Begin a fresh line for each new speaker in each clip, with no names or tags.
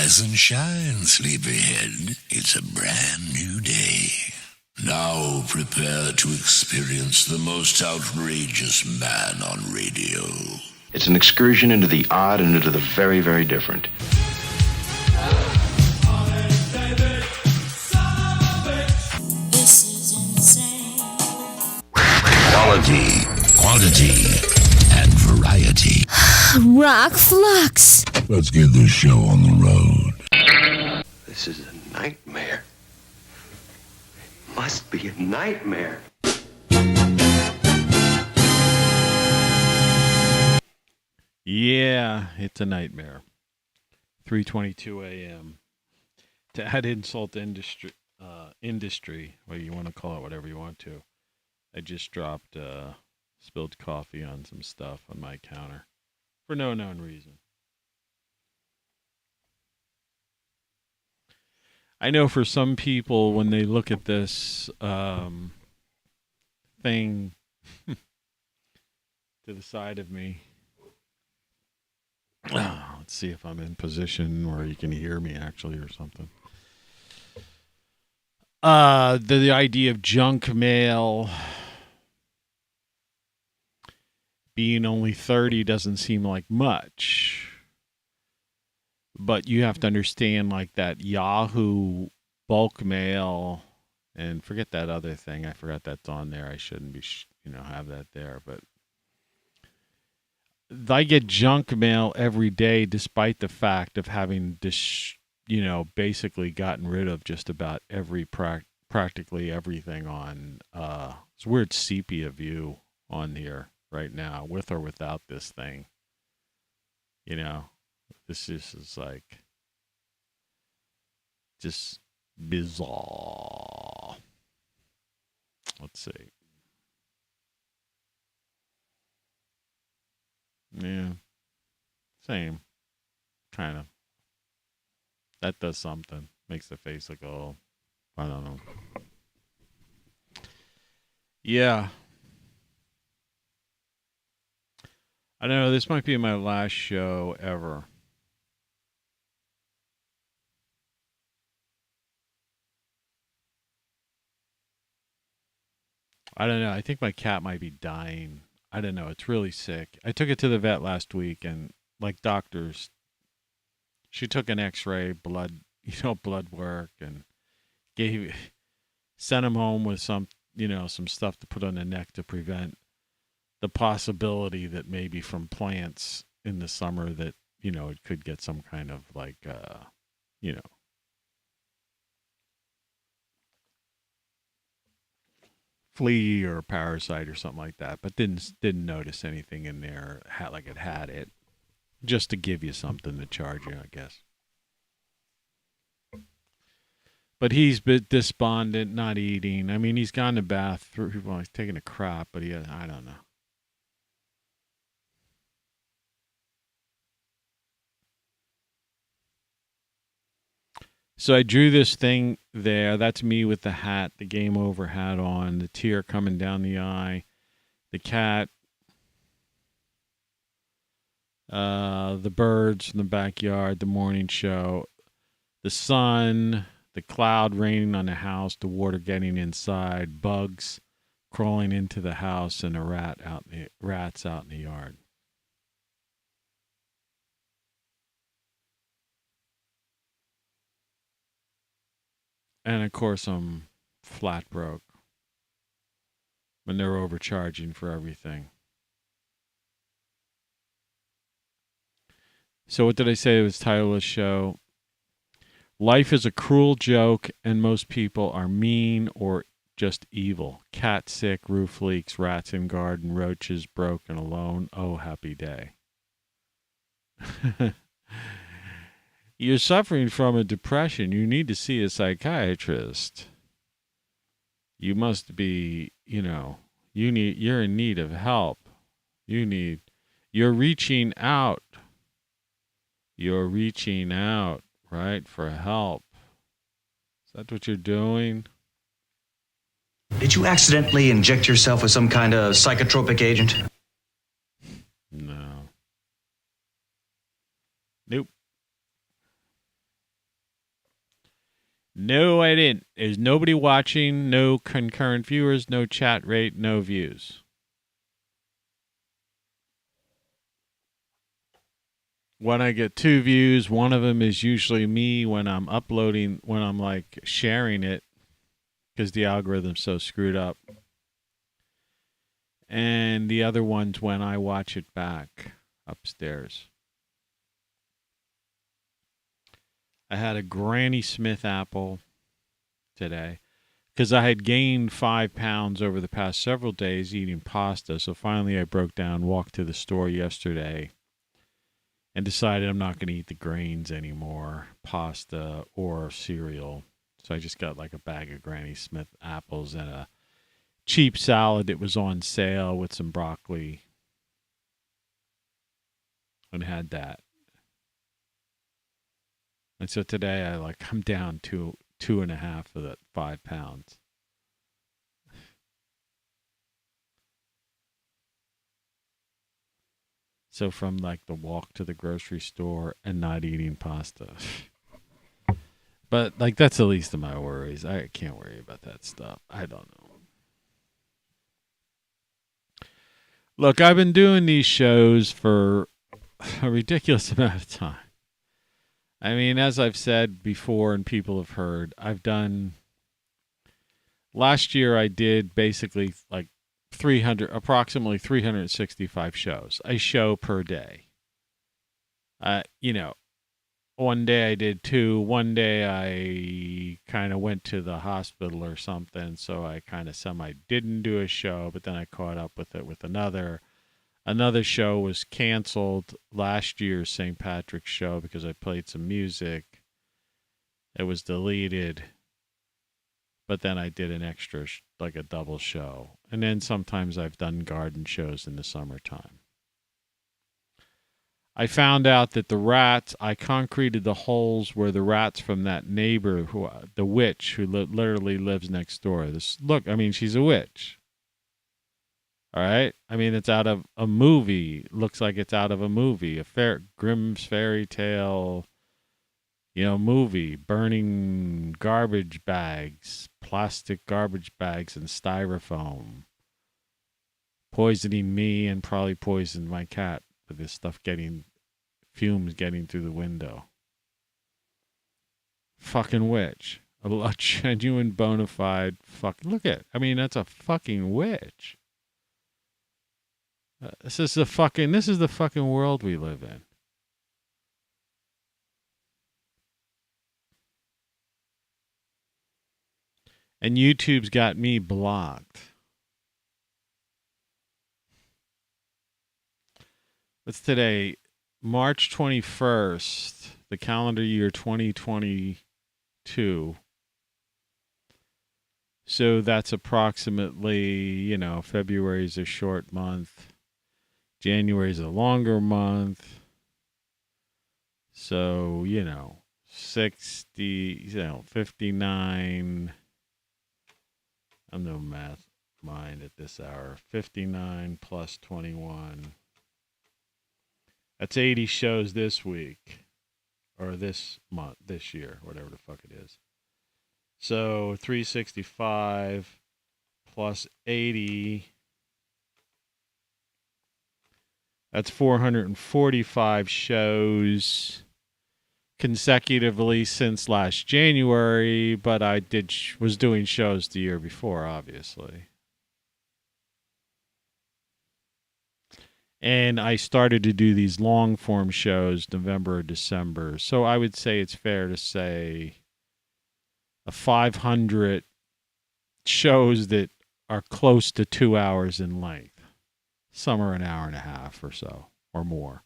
Rise and shine, sleepyhead. It's a brand new day. Now prepare to experience the most outrageous man on radio.
It's an excursion into the odd and into the very, very different.
This is insane.
Quality, quantity, and variety.
ROCKFLUX.
Let's get this show on the road.
This is a nightmare. Must be a nightmare.
Yeah, it's a nightmare. 3:22 a.m. To add insult to industry, well, you want to call it whatever you want to. I just dropped spilled coffee on some stuff on my counter for no known reason. I know for some people, when they look at this thing to the side of me, let's see if I'm in position where you can hear me actually or something. The idea of junk mail being only 30 doesn't seem like much. But you have to understand, like, that Yahoo bulk mail, and forget that other thing. I forgot that's on there. I shouldn't be, have that there. But I get junk mail every day, despite the fact of having basically gotten rid of just about practically everything on. It's a weird sepia view on here right now, with or without this thing. This is like just bizarre. Let's see. Yeah. Same. Kind of. That does something. Makes the face look all, I don't know. Yeah. I don't know. This might be my last show ever. I don't know. I think my cat might be dying. I don't know. It's really sick. I took it to the vet last week, and like doctors, she took an X-ray, blood work, and sent him home with some stuff to put on the neck to prevent the possibility that maybe from plants in the summer that, it could get some kind of like, flea or parasite or something like that, but didn't notice anything in there like it had it, just to give you something to charge you, I guess. But he's been despondent, not eating. I mean, he's gone to bath, he's taking a crap, but I don't know. So I drew this thing there. That's me with the hat, the game over hat on, the tear coming down the eye, the cat, the birds in the backyard, the morning show, the sun, the cloud raining on the house, the water getting inside, bugs crawling into the house, and rats out in the yard. And of course, I'm flat broke when they're overcharging for everything. So what did I say? It was title of the show. Life is a cruel joke, and most people are mean or just evil. Cat sick, roof leaks, rats in garden, roaches broken alone. Oh, happy day. You're suffering from a depression. You need to see a psychiatrist. You must be, you're in need of help. You're reaching out. You're reaching out, right, for help. Is that what you're doing?
Did you accidentally inject yourself with some kind of psychotropic agent?
No. Nope. No, I didn't. There's nobody watching, no concurrent viewers, no chat rate, no views. When I get 2 views, one of them is usually me when I'm uploading, when I'm like sharing it, because the algorithm's so screwed up. And the other one's when I watch it back upstairs. I had a Granny Smith apple today because I had gained 5 pounds over the past several days eating pasta. So finally I broke down, walked to the store yesterday, and decided I'm not going to eat the grains anymore, pasta or cereal. So I just got like a bag of Granny Smith apples and a cheap salad that was on sale with some broccoli, and had that. And so today I'm down to 2.5 of that 5 pounds. So from like the walk to the grocery store and not eating pasta. But like that's the least of my worries. I can't worry about that stuff. I don't know. Look, I've been doing these shows for a ridiculous amount of time. I mean, as I've said before and people have heard, last year I did basically like approximately 365 shows, a show per day. One day I did 2. One day I kind of went to the hospital or something, so I kind of didn't do a show, but then I caught up with it with another. Another show was canceled, last year's St. Patrick's show, because I played some music. It was deleted. But then I did an extra, like a double show. And then sometimes I've done garden shows in the summertime. I found out that I concreted the holes where the rats from that neighbor, the witch, who literally lives next door. She's a witch. All right? I mean, it's out of a movie. Looks like it's out of a movie. Grimm's fairy tale, movie. Burning garbage bags, plastic garbage bags and styrofoam. Poisoning me and probably poisoned my cat with this stuff fumes getting through the window. Fucking witch. A genuine bona fide that's a fucking witch. This is the fucking world we live in. And YouTube's got me blocked. What's today? March 21st, the calendar year 2022. So that's approximately, February's a short month. January's a longer month. So, 60, 59. I'm no math mind at this hour. 59 plus 21. That's 80 shows this week. Or this month, this year, whatever the fuck it is. So 365 plus 80. That's 445 shows consecutively since last January, but I was doing shows the year before, obviously. And I started to do these long form shows November or December. So I would say it's fair to say a 500 shows that are close to 2 hours in length. Some are an hour and a half or so, or more.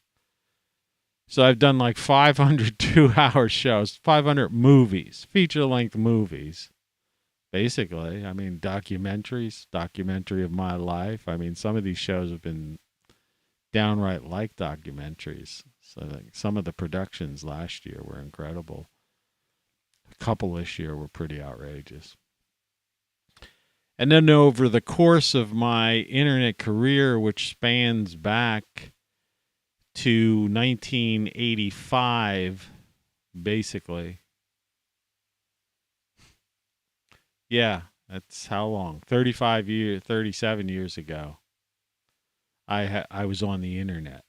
So I've done like 500 2-hour shows, 500 movies, feature-length movies, basically. I mean, documentary of my life. I mean, some of these shows have been downright like documentaries. So like some of the productions last year were incredible. A couple this year were pretty outrageous. And then over the course of my internet career, which spans back to 1985, basically, Yeah, that's how long? 37 years ago. I was on the internet.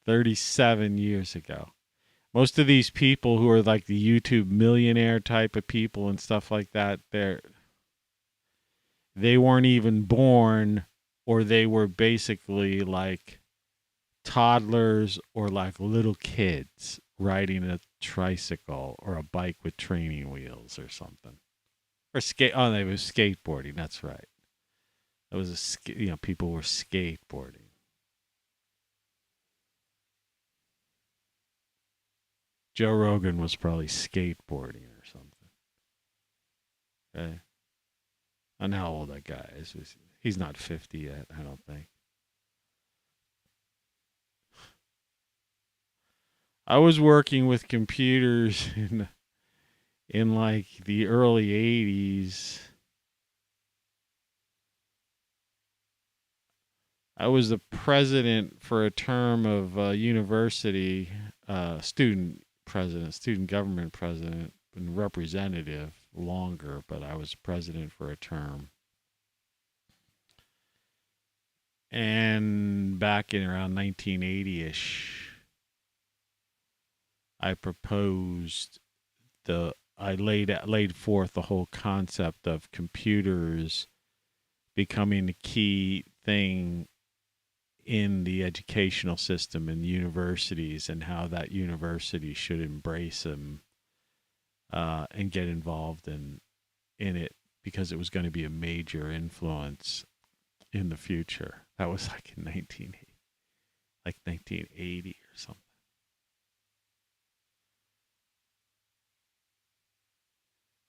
37 years ago. Most of these people who are like the YouTube millionaire type of people and stuff like that, they weren't even born, or they were basically like toddlers or like little kids riding a tricycle or a bike with training wheels or something. Or they was skateboarding, that's right. It was people were skateboarding. Joe Rogan was probably skateboarding or something. Okay. I don't know how old that guy is. He's not 50 yet, I don't think. I was working with computers in like the early 80s. I was the president for a term of university, student president, student government president, and representative longer, but I was president for a term. And back in around 1980-ish, I laid forth the whole concept of computers becoming the key thing in the educational system in universities, and how that university should embrace them and get involved in it, because it was going to be a major influence in the future. That was like in 1980 or something.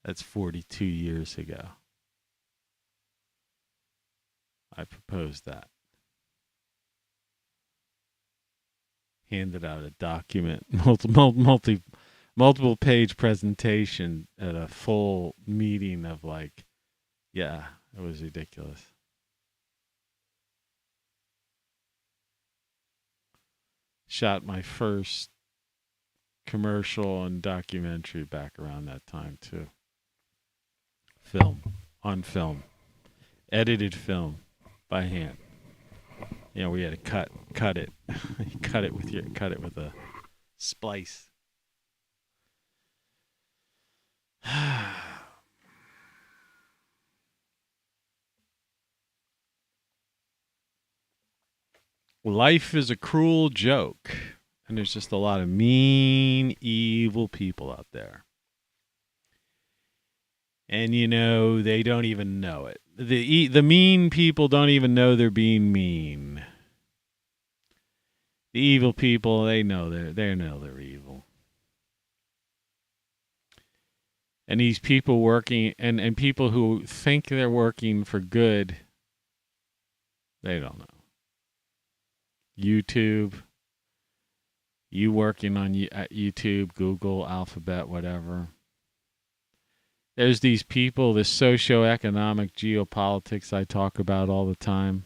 That's 42 years ago. I proposed that. Handed out a document, multiple page presentation at a full meeting of like, yeah, it was ridiculous. Shot my first commercial and documentary back around that time too. On film, edited film by hand. You know, we had to cut it, cut it with a splice. Life is a cruel joke, and there's just a lot of mean, evil people out there. And they don't even know it. The mean people don't even know they're being mean. The evil people, they know they're evil. And these people working and people who think they're working for good, they don't know. YouTube, you working on at YouTube, Google, Alphabet, whatever. There's these people, this socioeconomic geopolitics I talk about all the time.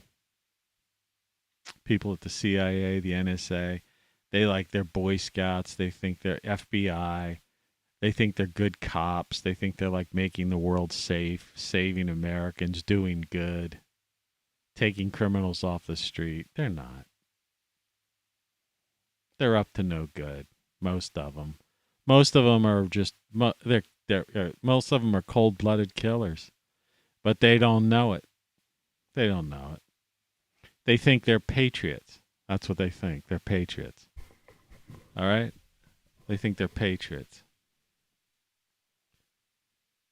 People at the CIA, the NSA, they're Boy Scouts. They think they're FBI. They think they're good cops. They think they're like making the world safe, saving Americans, doing good, taking criminals off the street. They're not. They're up to no good. Most of them. Most of them are just most of them are cold-blooded killers, but they don't know it. They don't know it. They think they're patriots. That's what they think. They're patriots. All right? They think they're patriots.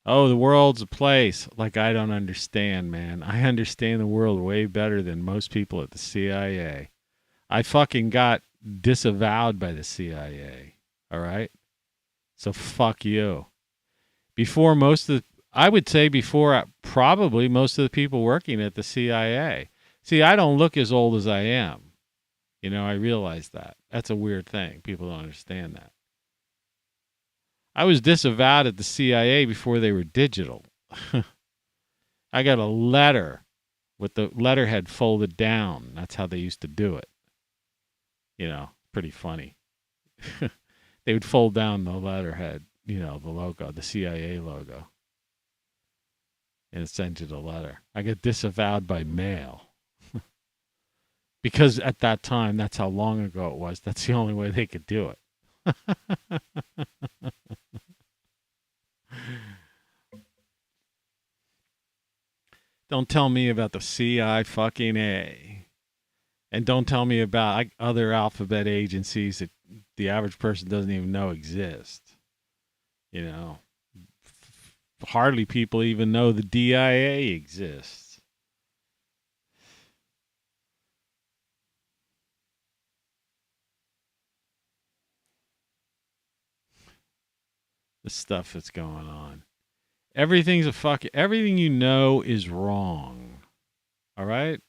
Oh, the world's a place. Like, I don't understand, man. I understand the world way better than most people at the CIA. I fucking got disavowed by the CIA. All right? So fuck you. I would say before probably most of the people working at the CIA. See, I don't look as old as I am. I realize that. That's a weird thing. People don't understand that. I was disavowed at the CIA before they were digital. I got a letter with the letterhead folded down. That's how they used to do it. Pretty funny. They would fold down the letterhead, the logo, the CIA logo, and send you the letter. I get disavowed by mail. Because at that time, that's how long ago it was. That's the only way they could do it. Don't tell me about the CI fucking A. And don't tell me about other alphabet agencies that the average person doesn't even know exist. Hardly people even know the DIA exists. The stuff that's going on. Everything you know is wrong. All right?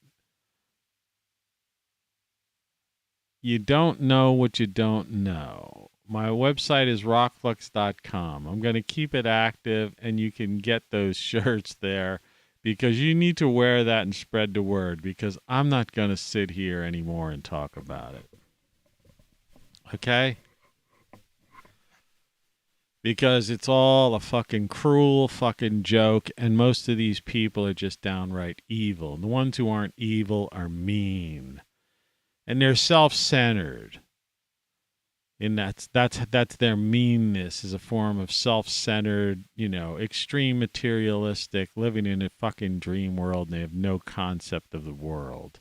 You don't know what you don't know. My website is rockflux.com. I'm going to keep it active, and you can get those shirts there because you need to wear that and spread the word, because I'm not going to sit here anymore and talk about it. Okay? Because it's all a fucking cruel fucking joke, and most of these people are just downright evil. And the ones who aren't evil are mean. And they're self-centered. And that's their meanness, is a form of self-centered, extreme materialistic, living in a fucking dream world, and they have no concept of the world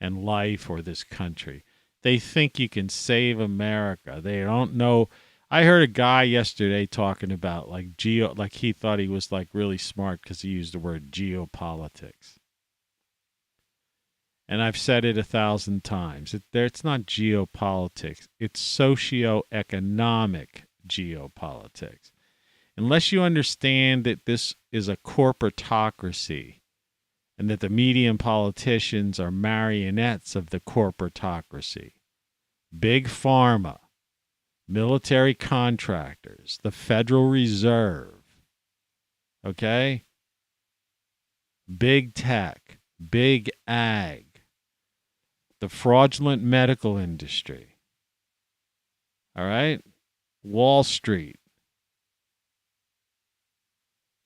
and life or this country. They think you can save America. They don't know. I heard a guy yesterday talking about like he thought he was like really smart because he used the word geopolitics. And I've said it 1,000 times. It's not geopolitics. It's socioeconomic geopolitics. Unless you understand that this is a corporatocracy and that the media and politicians are marionettes of the corporatocracy, big pharma, military contractors, the Federal Reserve, okay? Big tech, big ag, the fraudulent medical industry, all right? Wall Street.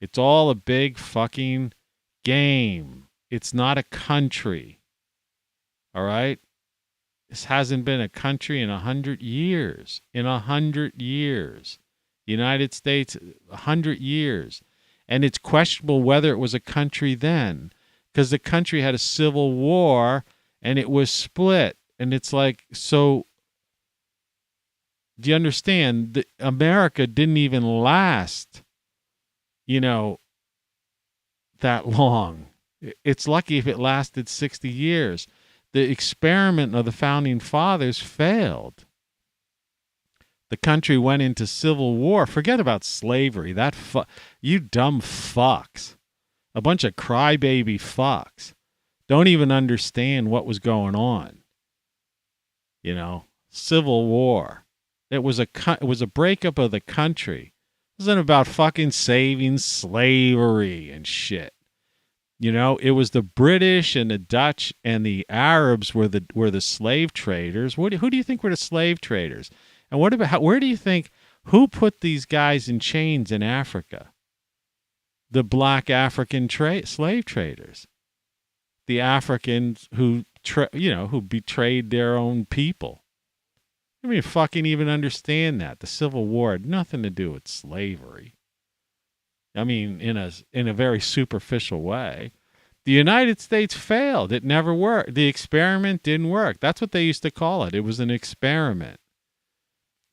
It's all a big fucking game. It's not a country, all right? This hasn't been a country in 100 years. In 100 years. The United States, 100 years. And it's questionable whether it was a country then, because the country had a civil war and it was split. And it's like, so do you understand that America didn't even last, that long? It's lucky if it lasted 60 years. The experiment of the founding fathers failed. The country went into civil war. Forget about slavery. You dumb fucks. A bunch of crybaby fucks. Don't even understand what was going on. Civil war. It was a breakup of the country. It wasn't about fucking saving slavery and shit. It was the British and the Dutch and the Arabs were the slave traders. Who do you think were the slave traders? And where do you think, who put these guys in chains in Africa? The black African slave traders. The Africans who betrayed their own people. I mean, fucking even understand that. The Civil War had nothing to do with slavery. I mean, in a very superficial way. The United States failed. It never worked. The experiment didn't work. That's what they used to call it. It was an experiment.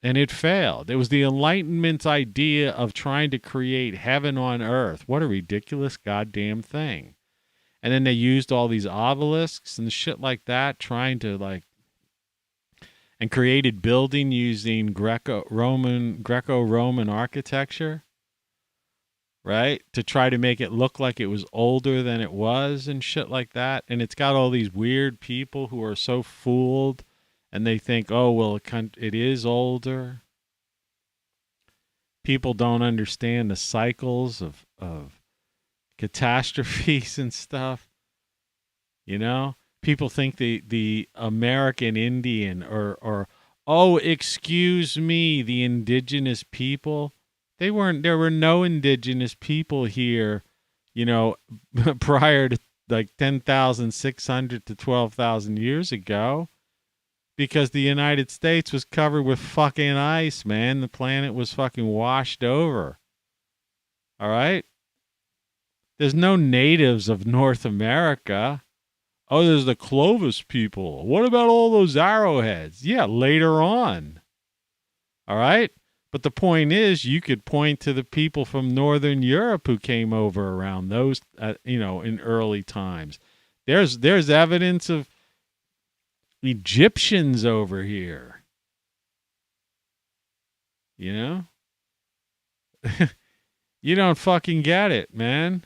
And it failed. It was the Enlightenment's idea of trying to create heaven on earth. What a ridiculous goddamn thing. And then they used all these obelisks and shit like that, trying to and created building using Greco-Roman architecture, right? To try to make it look like it was older than it was and shit like that. And it's got all these weird people who are so fooled and they think, oh, well, it is older. People don't understand the cycles of catastrophes and stuff. People think the American Indian or Oh, excuse me, the indigenous people. There were no indigenous people here, prior to like 10,600 to 12,000 years ago, because the United States was covered with fucking ice, man. The planet was fucking washed over. All right? There's no natives of North America. Oh, there's the Clovis people. What about all those arrowheads? Yeah, later on. All right? But the point is, you could point to the people from Northern Europe who came over around those, in early times. There's evidence of Egyptians over here. You know? You don't fucking get it, man.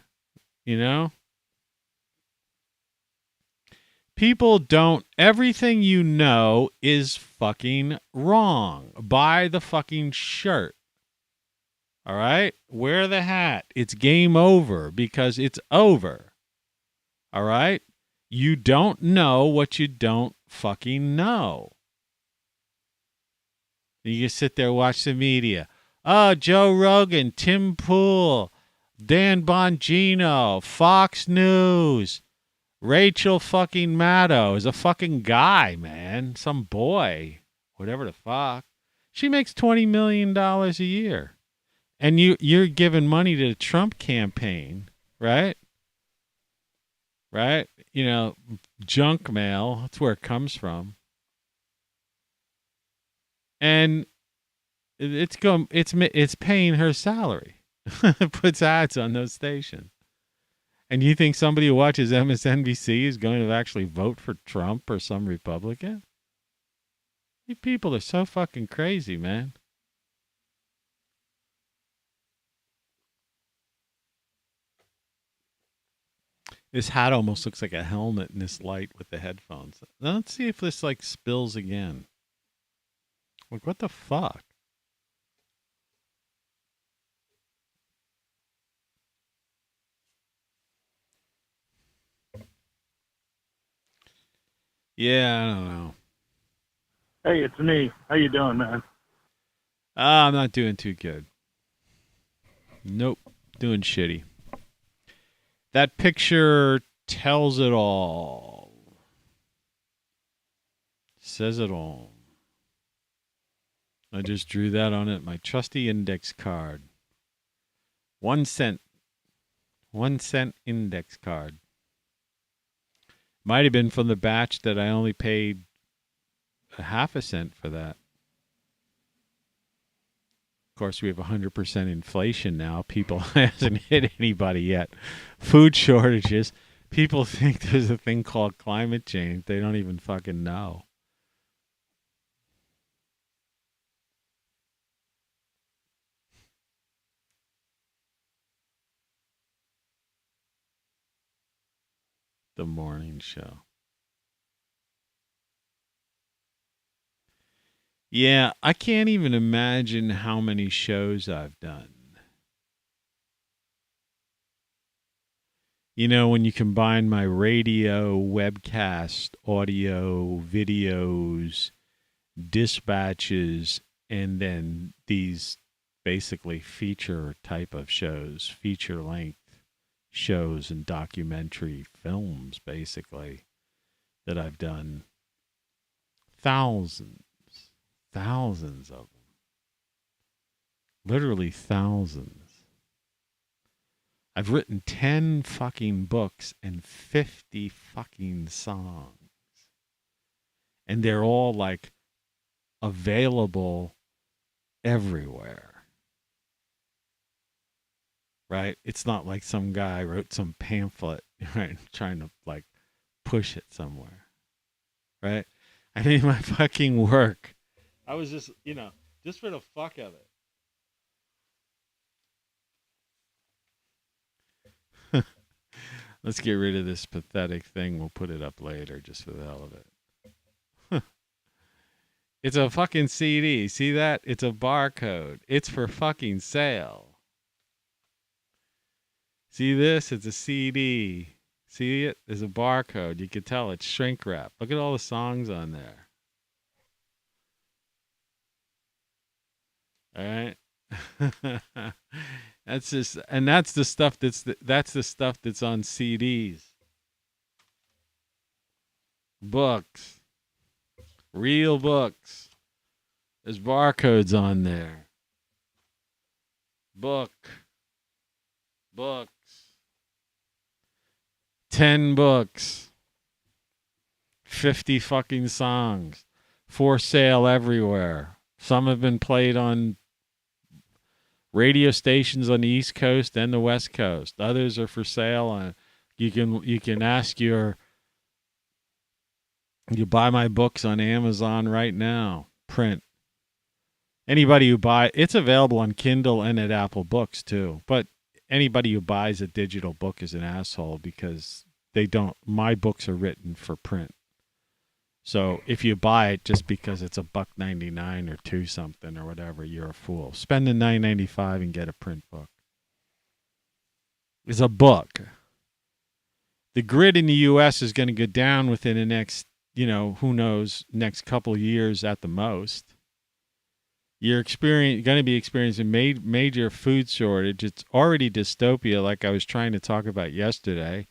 People don't, everything you know is fucking wrong. Buy the fucking shirt. All right? Wear the hat. It's game over because it's over. All right? You don't know what you don't fucking know. You just sit there, watch the media. Oh, Joe Rogan, Tim Pool, Dan Bongino, Fox News, Rachel fucking Maddow is a fucking guy, man. Some boy, whatever the fuck. She makes $20 million a year. And you're giving money to the Trump campaign, right? Right? Junk mail. That's where it comes from. And it's paying her salary. It puts ads on those stations. And you think somebody who watches MSNBC is going to actually vote for Trump or some Republican? You people are so fucking crazy, man. This hat almost looks like a helmet in this light with the headphones. Now let's see if this like spills again. Like, what the fuck? Yeah, I don't know.
Hey, it's me. How you doing, man?
I'm not doing too good. Nope. Doing shitty. That picture tells it all. Says it all. I just drew that on it. My trusty index card. 1 cent. 1 cent index card. Might have been from the batch that I only paid a half a cent for that. Of course, we have 100% inflation now. People hasn't hit anybody yet. Food shortages. People think there's a thing called climate change. They don't even fucking know. The morning show. Yeah, I can't even imagine how many shows I've done. When you combine my radio, webcast, audio, videos, dispatches, and then these basically feature type of shows, feature length shows and documentary films, basically, that I've done. Thousands of them. Literally thousands. I've written 10 fucking books and 50 fucking songs. And they're all like available everywhere. Right? It's not like some guy wrote some pamphlet, right, trying to like push it somewhere. Right? I mean, my fucking work. I was just, just for the fuck of it. Let's get rid of this pathetic thing. We'll put it up later just for the hell of it. It's a fucking CD. See that? It's a barcode. It's for fucking sale. See this? It's a CD. See it? There's a barcode. You can tell it's shrink wrap. Look at all the songs on there. All right. That's just, and that's the stuff that's the stuff that's on CDs, books, real books. There's barcodes on there. Books, 10 books, 50 fucking songs, for sale everywhere. Some have been played on radio stations on the East Coast and the West Coast. Others are for sale. You can ask you buy my books on Amazon right now. Print. Anybody who it's available on Kindle and at Apple Books too. But anybody who buys a digital book is an asshole because my books are written for print. So if you buy it just because it's $1.99 or $2 something or whatever, you're a fool. Spend the $9.95 and get a print book. It's a book. The grid in the U.S. is going to go down within the next, who knows, next couple of years at the most. You're going to be experiencing major food shortage. It's already dystopia, like I was trying to talk about yesterday.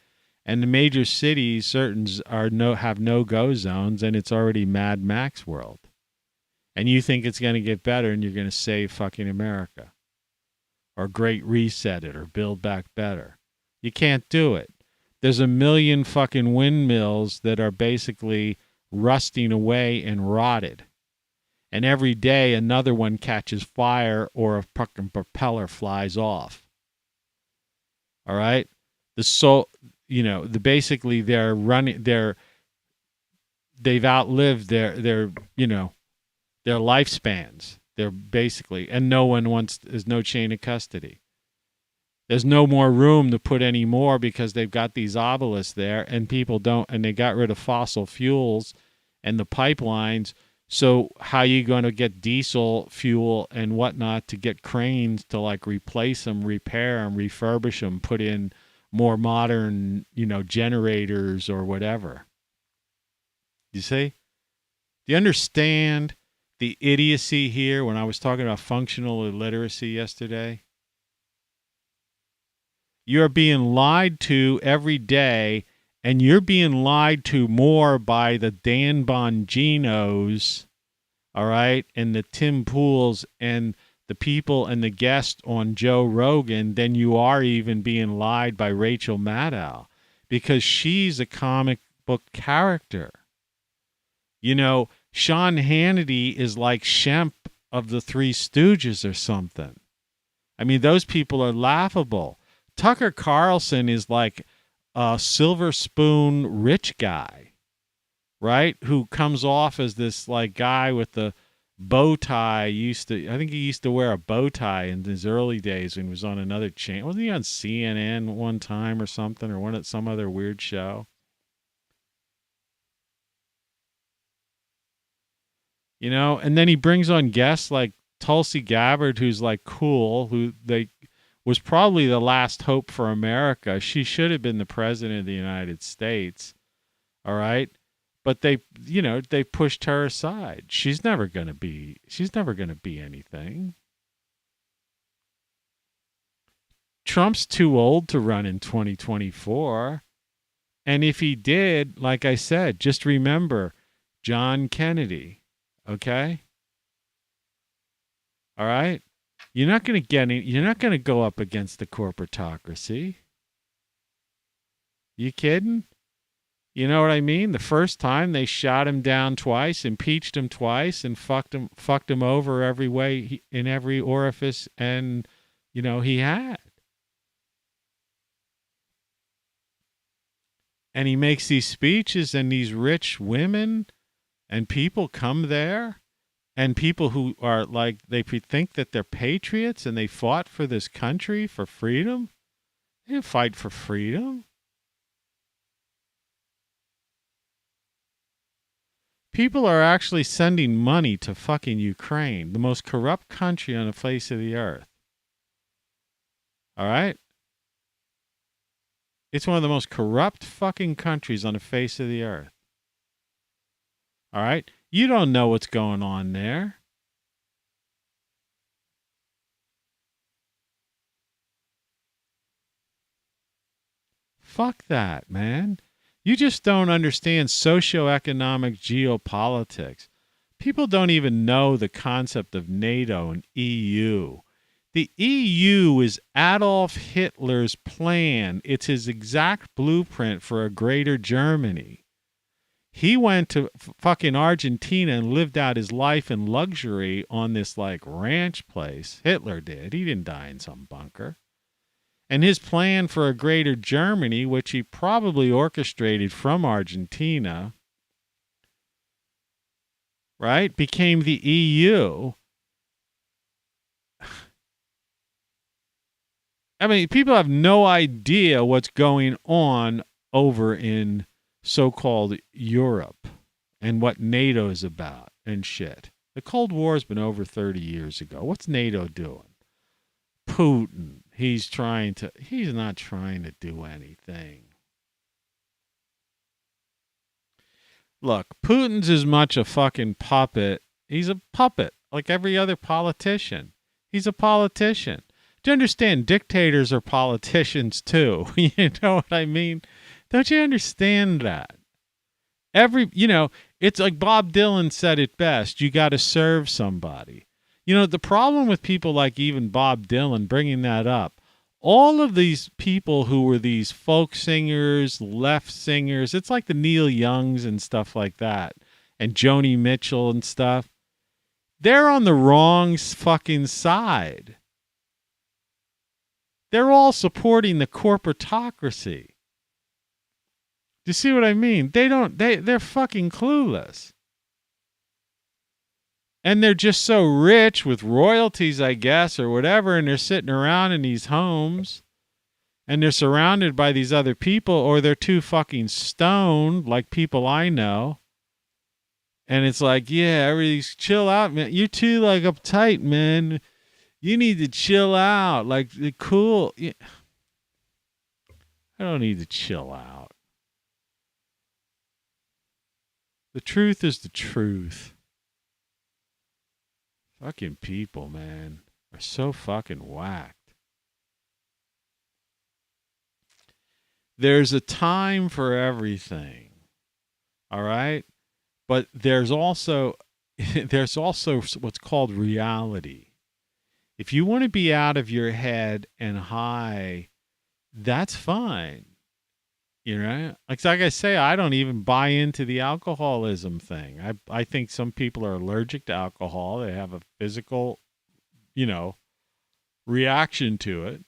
And the major cities, have no-go zones, and it's already Mad Max world. And you think it's going to get better, and you're going to save fucking America, or Great Reset it, or Build Back Better. You can't do it. There's a million fucking windmills that are basically rusting away and rotted. And every day another one catches fire or a fucking propeller flies off. All right? Basically they're running they've outlived their lifespans. They're basically, and there's no chain of custody. There's no more room to put any more because they've got these obelisks there and they got rid of fossil fuels and the pipelines. So how are you going to get diesel fuel and whatnot to get cranes to replace them, repair them, refurbish them, put in more modern, generators or whatever? You see? Do you understand the idiocy here when I was talking about functional illiteracy yesterday? You're being lied to every day, and you're being lied to more by the Dan Bonginos, all right, and the Tim Pools and the people and the guests on Joe Rogan than you are even being lied by Rachel Maddow, because she's a comic book character. Sean Hannity is like Shemp of the Three Stooges or something. I mean, those people are laughable. Tucker Carlson is like a silver spoon rich guy, right? Who comes off as this guy with the bow tie. I think he used to wear a bow tie in his early days when he was on another channel. Wasn't he on CNN one time or something, or some other weird show? And then he brings on guests like Tulsi Gabbard, who's cool, was probably the last hope for America. She should have been the president of the United States. All right. But they pushed her aside. She's never going to be anything. Trump's too old to run in 2024. And if he did, like I said, just remember John Kennedy. Okay? All right? You're not going to go up against the corporatocracy. You kidding? You know what I mean? The first time they shot him down twice, impeached him twice, and fucked him over every way, in every orifice, and he had. And he makes these speeches, and these rich women and people come there. And people who are they think that they're patriots and they fought for this country for freedom. They didn't fight for freedom. People are actually sending money to fucking Ukraine, the most corrupt country on the face of the earth. All right? It's one of the most corrupt fucking countries on the face of the earth. All right? You don't know what's going on there. Fuck that, man. You just don't understand socioeconomic geopolitics. People don't even know the concept of NATO and EU. The EU is Adolf Hitler's plan. It's his exact blueprint for a greater Germany. He went to fucking Argentina and lived out his life in luxury on this like ranch place. Hitler did. He didn't die in some bunker. And his plan for a greater Germany, which he probably orchestrated from Argentina, right, became the EU. I mean, people have no idea what's going on over in so-called Europe and what NATO is about and shit. The Cold War's been over 30 years ago. What's NATO doing? Putin. He's not trying to do anything. Look, Putin's as much a fucking puppet. He's a puppet like every other politician. He's a politician. Do you understand? Dictators are politicians too. You know what I mean? Don't you understand that? It's like Bob Dylan said it best. You got to serve somebody. The problem with people like even Bob Dylan, bringing that up, all of these people who were these folk singers, left singers, it's like the Neil Youngs and stuff like that, and Joni Mitchell and stuff, they're on the wrong fucking side. They're all supporting the corporatocracy. Do you see what I mean? They're fucking clueless. And they're just so rich with royalties, I guess, or whatever, and they're sitting around in these homes, and they're surrounded by these other people, or they're too fucking stoned, like people I know. And it's like, yeah, everything's chill out, man. You're too, like, uptight, man. You need to chill out. Like, cool. I don't need to chill out. The truth is the truth. Fucking people, man, are so fucking whacked. There's a time for everything. All right? But there's also what's called reality. If you want to be out of your head and high, that's fine. Like I say, I don't even buy into the alcoholism thing. I think some people are allergic to alcohol. They have a physical, reaction to it.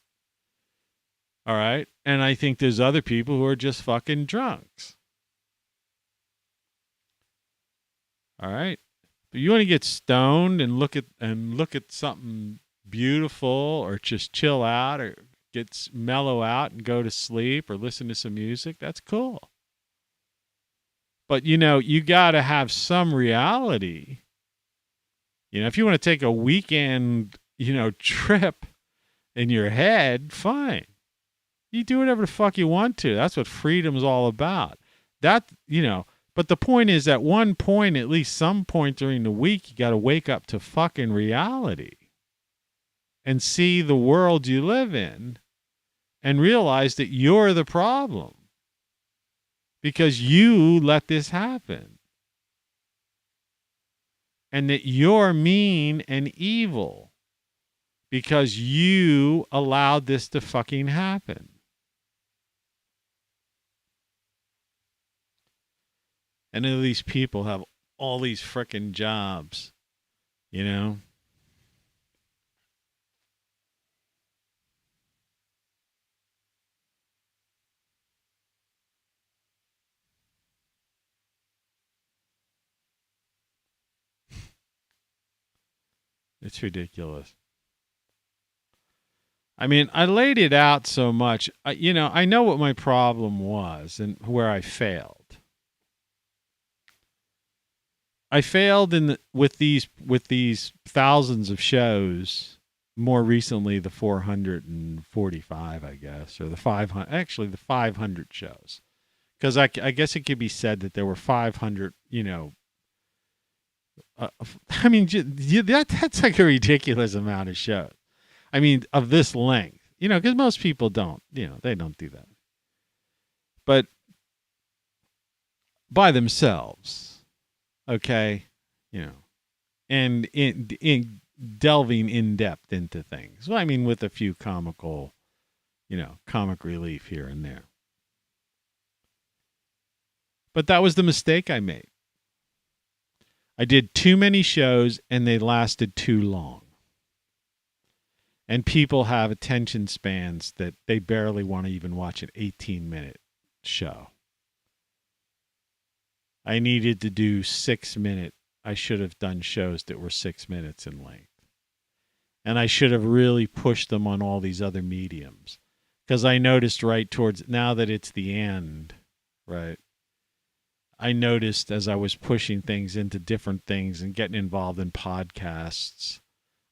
All right. And I think there's other people who are just fucking drunks. All right. But you want to get stoned and look at something beautiful, or just chill out, or mellow out and go to sleep, or listen to some music, that's cool. But, you got to have some reality. If you want to take a weekend, trip in your head, fine. You do whatever the fuck you want to. That's what freedom's all about. But the point is, at one point, at least some point during the week, you got to wake up to fucking reality and see the world you live in and realize that you're the problem because you let this happen, and that you're mean and evil because you allowed this to fucking happen. And then these people have all these frickin' jobs, It's ridiculous. I mean, I laid it out so much. I know what my problem was and where I failed. I failed with these thousands of shows. More recently, the 445, I guess, or the 500. Actually, the 500 shows, because I guess it could be said that there were 500. I mean, that's like a ridiculous amount of shows. I mean, of this length, because most people don't, they don't do that. but by themselves, okay, and in delving in depth into things. Well, I mean, with a few comical, comic relief here and there. But that was the mistake I made. I did too many shows and they lasted too long. And people have attention spans that they barely want to even watch an 18-minute show. I needed to do 6-minute. I should have done shows that were 6 minutes in length. And I should have really pushed them on all these other mediums. Because I noticed right towards, now that it's the end, right? I noticed as I was pushing things into different things and getting involved in podcasts,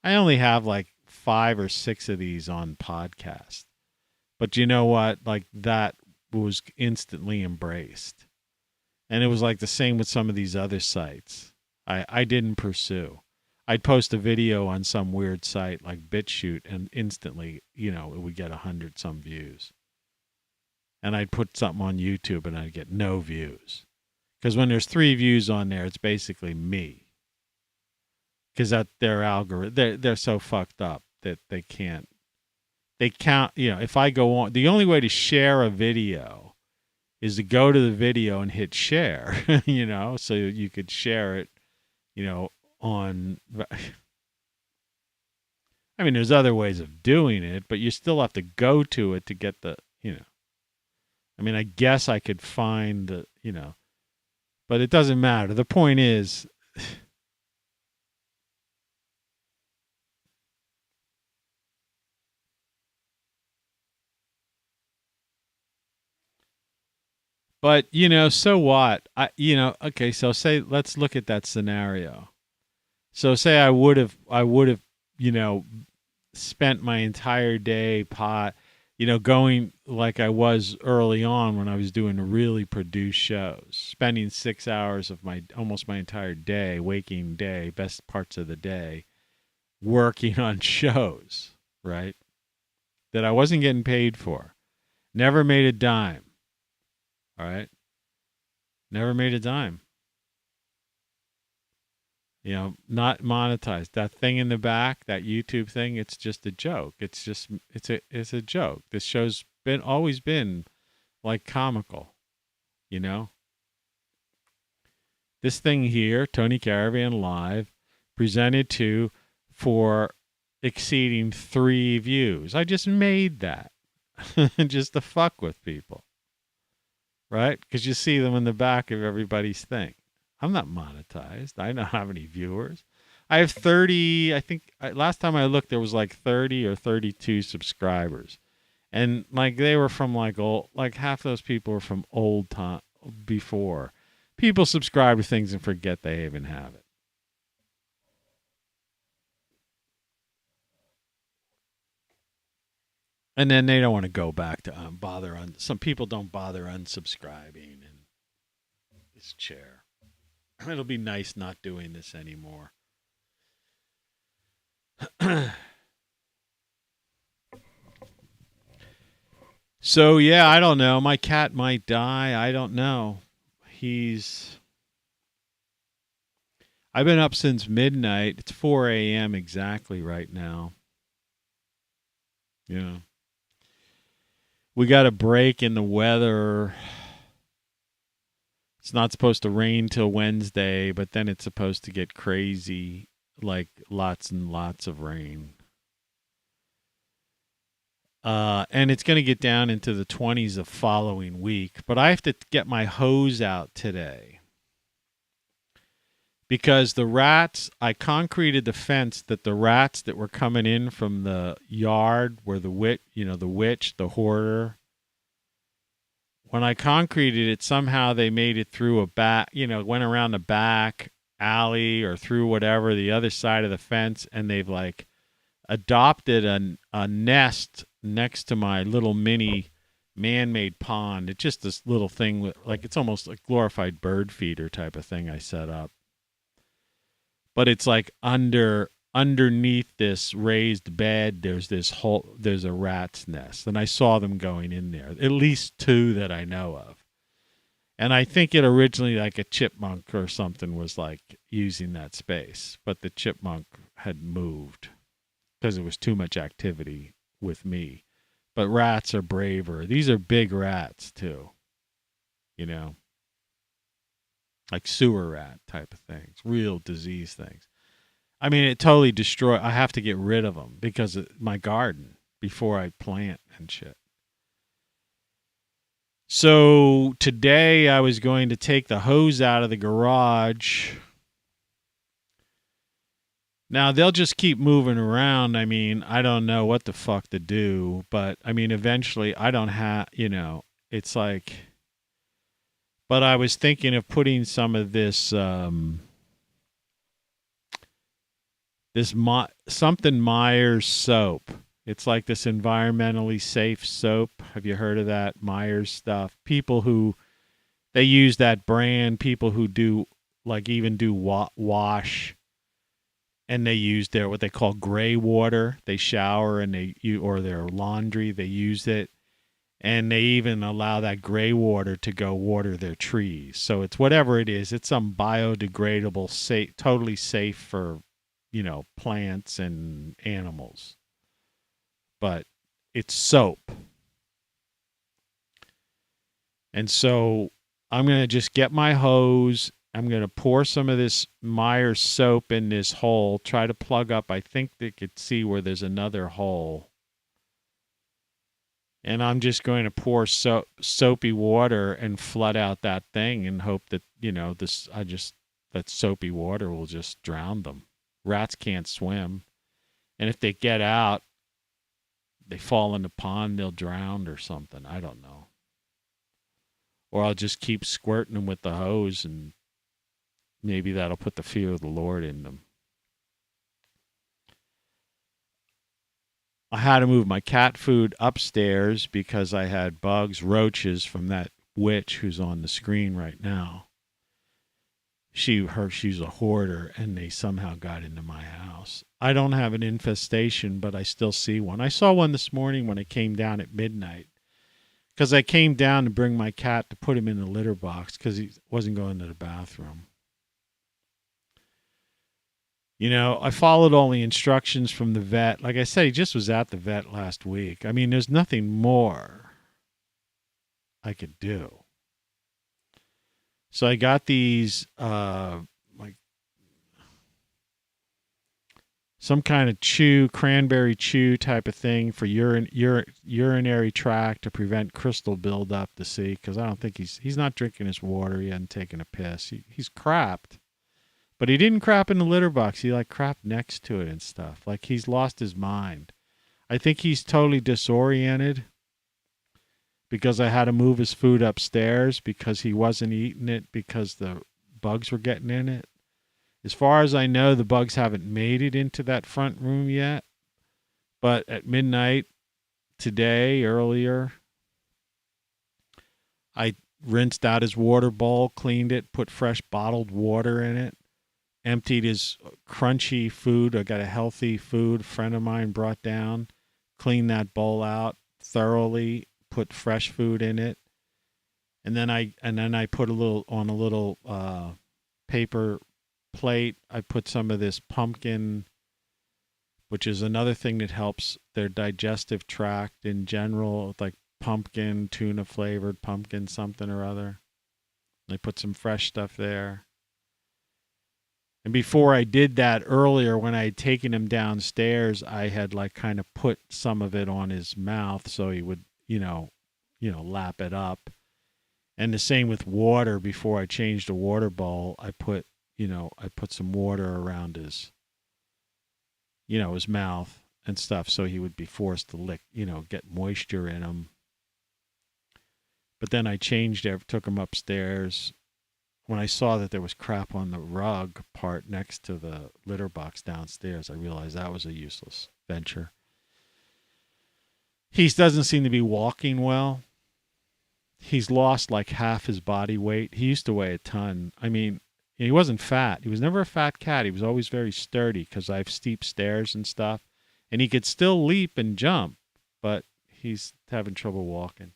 I only have like 5 or 6 of these on podcast. But you know what? Like that was instantly embraced. And it was like the same with some of these other sites. I didn't pursue. I'd post a video on some weird site like BitChute and instantly, it would get 100 some views. And I'd put something on YouTube and I'd get no views. Because when there's 3 views on there, it's basically me. Because that their algorithm, they're so fucked up that they count, if I go on, the only way to share a video is to go to the video and hit share, so you could share it, on, I mean, there's other ways of doing it, but you still have to go to it to get the, I mean, I guess I could find the, but it doesn't matter. The point is, but, so what? Okay, so let's look at that scenario. So say I would have, spent my entire day going like I was early on when I was doing really produced shows, spending 6 hours of almost my entire day, waking day, best parts of the day, working on shows, right? That I wasn't getting paid for. Never made a dime. All right. Never made a dime. Not monetized. That thing in the back, that YouTube thing, it's just a joke. It's a joke. This show's always been like comical, This thing here, Tony Caravan Live, presented for exceeding 3 views. I just made that just to fuck with people. Right? Because you see them in the back of everybody's thing. I'm not monetized. I don't have any viewers. I have 30, I think, last time I looked, there was like 30 or 32 subscribers. And like they were from like half those people were from old time before. People subscribe to things and forget they even have it. And then they don't want to go back to some people don't bother unsubscribing in this chair. It'll be nice not doing this anymore. So, yeah, I don't know. My cat might die. I don't know. I've been up since midnight. It's 4 a.m. exactly right now. Yeah. We got a break in the weather. It's not supposed to rain till Wednesday, but then it's supposed to get crazy, like lots and lots of rain. And it's going to get down into the 20s the following week. But I have to get my hose out today. Because the rats, I concreted the fence that the rats that were coming in from the yard where the witch, the hoarder, when I concreted it, somehow they made it through a back, went around the back alley or through whatever, the other side of the fence, and they've like adopted a nest next to my little mini man-made pond. It's just this little thing with, like, it's almost a glorified bird feeder type of thing I set up. But it's like under underneath this raised bed, there's a rat's nest. And I saw them going in there, at least 2 that I know of. And I think it originally, like a chipmunk or something, was like using that space. But the chipmunk had moved because it was too much activity with me. But rats are braver. These are big rats, too. You know? Like sewer rat type of things. Real disease things. I mean, it totally destroyed. I have to get rid of them because of my garden before I plant and shit. So today I was going to take the hose out of the garage. Now they'll just keep moving around. I mean, I don't know what the fuck to do, but I mean, eventually I don't have, it's like, but I was thinking of putting some of this, something Myers soap. It's like this environmentally safe soap. Have you heard of that Myers stuff? People who, they use that brand, people who do, like even do wash, and they use what they call gray water. They shower and or their laundry, they use it. And they even allow that gray water to go water their trees. So it's whatever it is. It's some biodegradable, safe, totally safe for, plants and animals. But it's soap. And so I'm going to just get my hose. I'm going to pour some of this Myers soap in this hole, try to plug up. I think they could see where there's another hole. And I'm just going to pour soapy water and flood out that thing and hope that, that soapy water will just drown them. Rats can't swim. And if they get out, they fall in the pond, they'll drown or something. I don't know. Or I'll just keep squirting them with the hose and maybe that'll put the fear of the Lord in them. I had to move my cat food upstairs because I had bugs, roaches from that witch who's on the screen right now. She's a hoarder, and they somehow got into my house. I don't have an infestation, but I still see one. I saw one this morning when I came down at midnight because I came down to bring my cat to put him in the litter box because he wasn't going to the bathroom. I followed all the instructions from the vet. Like I said, he just was at the vet last week. I mean, there's nothing more I could do. So I got these, like some kind of cranberry chew type of thing for urinary tract to prevent crystal buildup to see, because I don't think he's not drinking his water. He hasn't taken a piss. He's crapped. But he didn't crap in the litter box. He crapped next to it and stuff. Like he's lost his mind. I think he's totally disoriented because I had to move his food upstairs because he wasn't eating it because the bugs were getting in it. As far as I know, the bugs haven't made it into that front room yet. But at midnight today, earlier, I rinsed out his water bowl, cleaned it, put fresh bottled water in it. Emptied his crunchy food. I got a healthy food a friend of mine brought down. Cleaned that bowl out thoroughly. Put fresh food in it, and then I put a little paper plate. I put some of this pumpkin, which is another thing that helps their digestive tract in general, like pumpkin, tuna flavored pumpkin, something or other. I put some fresh stuff there. And before I did that earlier, when I had taken him downstairs, I had kind of put some of it on his mouth so he would, lap it up. And the same with water. Before I changed the water bowl, I put some water around his, his mouth and stuff so he would be forced to lick, get moisture in him. But then I changed it, took him upstairs. When I saw that there was crap on the rug part next to the litter box downstairs, I realized that was a useless venture. He doesn't seem to be walking well. He's lost half his body weight. He used to weigh a ton. I mean, He wasn't fat. He was never a fat cat. He was always very sturdy because I have steep stairs and stuff. And he could still leap and jump, but he's having trouble walking.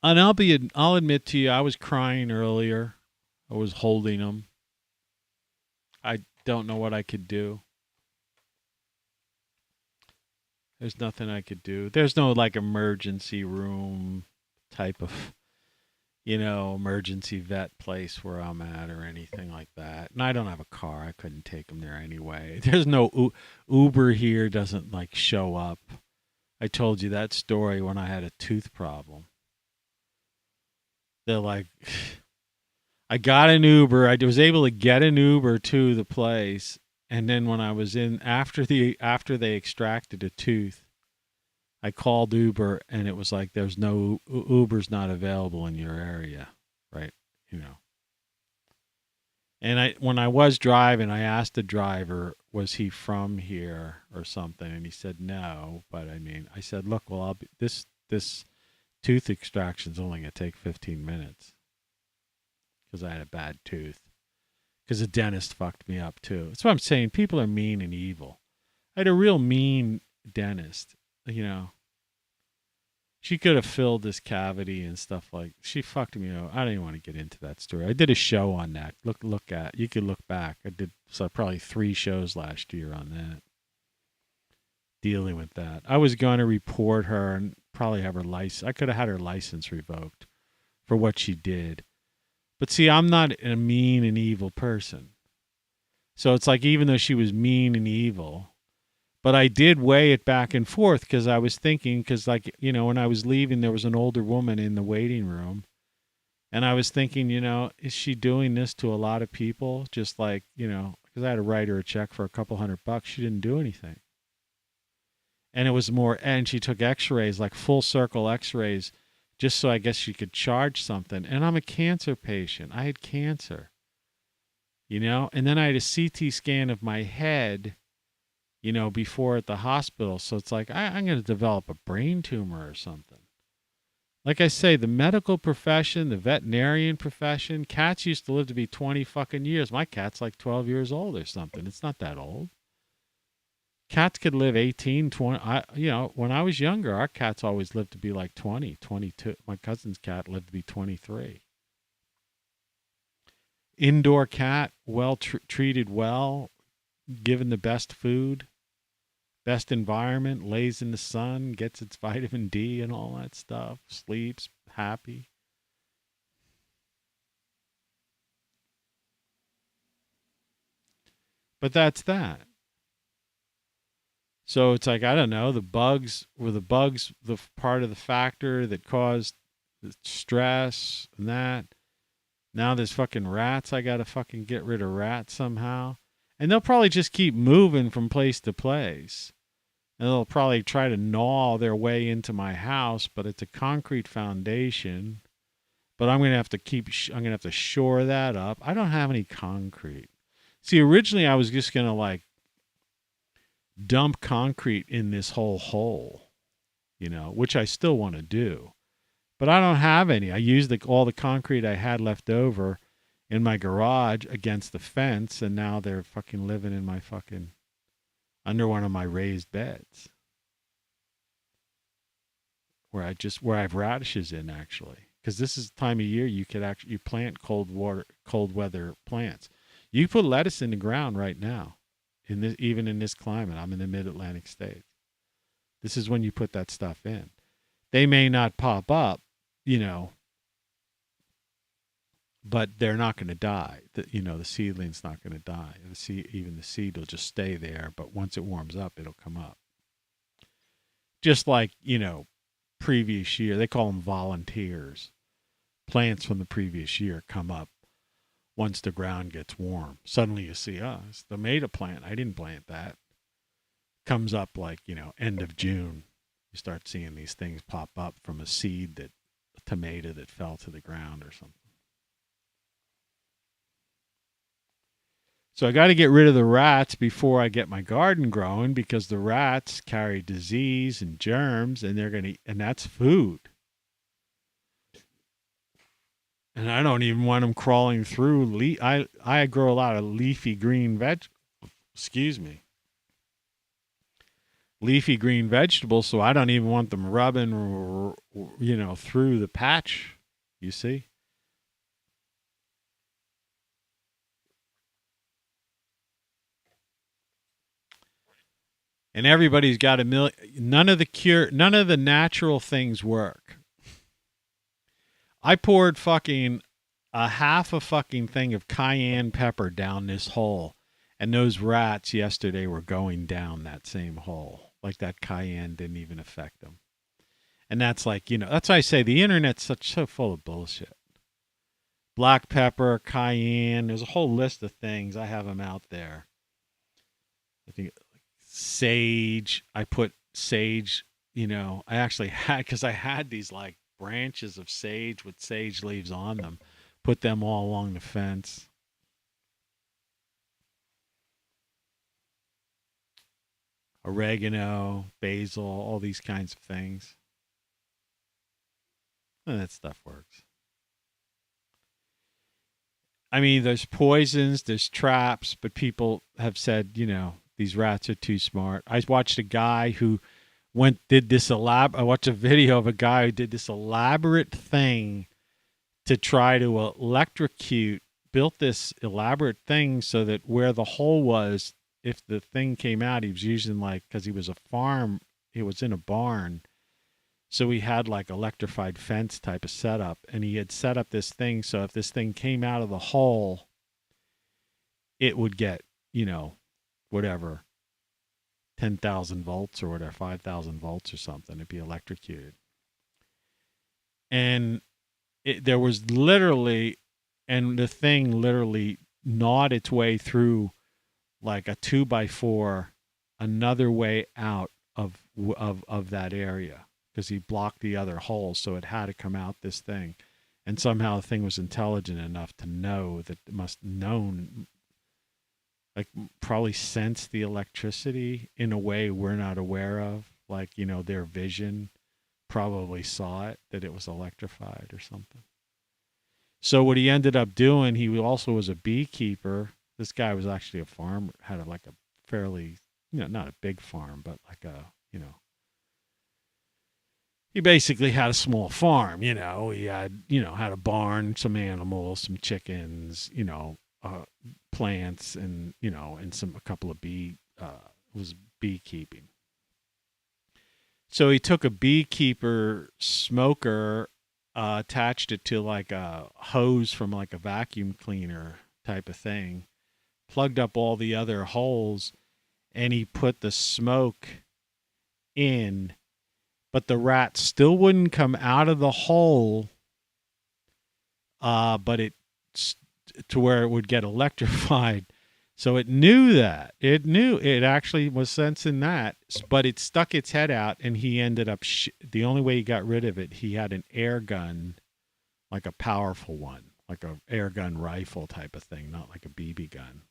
And I'll admit to you, I was crying earlier. I was holding him. I don't know what I could do. There's nothing I could do. There's no like emergency room type of, emergency vet place where I'm at or anything like that. And I don't have a car. I couldn't take him there anyway. There's no Uber here doesn't like show up. I told you that story when I had a tooth problem. They're like, I got an Uber. I was able to get an Uber to the place. And then when I was in, after they extracted a tooth, I called Uber and it was like, there's no, Uber's not available in your area. Right. And when I was driving, I asked the driver, was he from here or something? And he said, no. But I said, look, well, this tooth extraction is only going to take 15 minutes because I had a bad tooth. Because the dentist fucked me up too. That's what I'm saying. People are mean and evil. I had a real mean dentist, She could have filled this cavity and stuff like. She fucked me up. I don't even want to get into that story. I did a show on that. You could look back. I did probably 3 shows last year on that. Dealing with that. I was going to report her and probably have her license. I could have had her license revoked for what she did. But see, I'm not a mean and evil person. So it's like, even though she was mean and evil, but I did weigh it back and forth because I was thinking, when I was leaving, there was an older woman in the waiting room. And I was thinking, is she doing this to a lot of people? Just like, because I had to write her a check for $200. She didn't do anything. And it was more, and she took x-rays, like full circle x-rays, just so I guess she could charge something. And I'm a cancer patient. I had cancer, and then I had a CT scan of my head, before at the hospital. So it's like, I'm going to develop a brain tumor or something. Like I say, the medical profession, the veterinarian profession, cats used to live to be 20 fucking years. My cat's like 12 years old or something. It's not that old. Cats could live 18, 20. When I was younger, our cats always lived to be like 20, 22. My cousin's cat lived to be 23. Indoor cat, treated well, given the best food, best environment, lays in the sun, gets its vitamin D and all that stuff, sleeps, happy. But that's that. So it's like, I don't know, the bugs the part of the factor that caused the stress and that. Now there's fucking rats. I got to fucking get rid of rats somehow. And they'll probably just keep moving from place to place. And they'll probably try to gnaw their way into my house, but it's a concrete foundation. But I'm going to have to shore that up. I don't have any concrete. See, originally I was just going to dump concrete in this whole hole, which I still want to do. But I don't have any. I used all the concrete I had left over in my garage against the fence, and now they're fucking living in my fucking, under one of my raised beds. Where I have radishes in, actually. Because this is the time of year you plant cold weather plants. You put lettuce in the ground right now. Even in this climate, I'm in the mid-Atlantic states. This is when you put that stuff in. They may not pop up, but they're not going to die. The seedling's not going to die. Even the seed will just stay there, but once it warms up, it'll come up. Just like, previous year, they call them volunteers. Plants from the previous year come up. Once the ground gets warm, suddenly you see, it's the tomato plant. I didn't plant that. Comes up like, end of June. You start seeing these things pop up from a tomato that fell to the ground or something. So I got to get rid of the rats before I get my garden growing, because the rats carry disease and germs, and and that's food. And I don't even want them crawling through. I grow a lot of leafy green leafy green vegetables, so I don't even want them rubbing, through the patch, you see? And everybody's got none of the natural things work. I poured fucking a half a fucking thing of cayenne pepper down this hole, and those rats yesterday were going down that same hole. Like that cayenne didn't even affect them. And that's like, that's why I say the internet's so full of bullshit. Black pepper, cayenne, there's a whole list of things. I have them out there. I think sage, I put sage, I actually had, because I had these like branches of sage with sage leaves on them, put them all along the fence. Oregano, basil, all these kinds of things. And that stuff works. I mean, there's poisons, there's traps, but people have said, these rats are too smart. I watched a guy who I watched a video of a guy who did this elaborate thing to try to built this elaborate thing so that where the hole was, if the thing came out, he was using because he was it was in a barn. So he had like electrified fence type of setup, and he had set up this thing so if this thing came out of the hole, it would get, whatever, 10,000 volts or whatever, 5,000 volts or something. It'd be electrocuted. And there was literally, and the thing literally gnawed its way through like a 2x4 another way out of that area, because he blocked the other holes, so it had to come out this thing. And somehow the thing was intelligent enough to know that it must known, like probably sense the electricity in a way we're not aware of. Like, their vision probably saw it, that it was electrified or something. So what he ended up doing, he also was a beekeeper. This guy was actually a farmer, had a fairly, not a big farm, but like he basically had a small farm, he had, had a barn, some animals, some chickens, plants, and, and a couple of was beekeeping. So he took a beekeeper smoker, attached it to like a hose from like a vacuum cleaner type of thing, plugged up all the other holes, and he put the smoke in, but the rat still wouldn't come out of the hole, but to where it would get electrified. So it knew that. It actually was sensing that, but it stuck its head out, and he ended up, the only way he got rid of it, he had an air gun, like a powerful one, like a air gun rifle type of thing, not like a BB gun.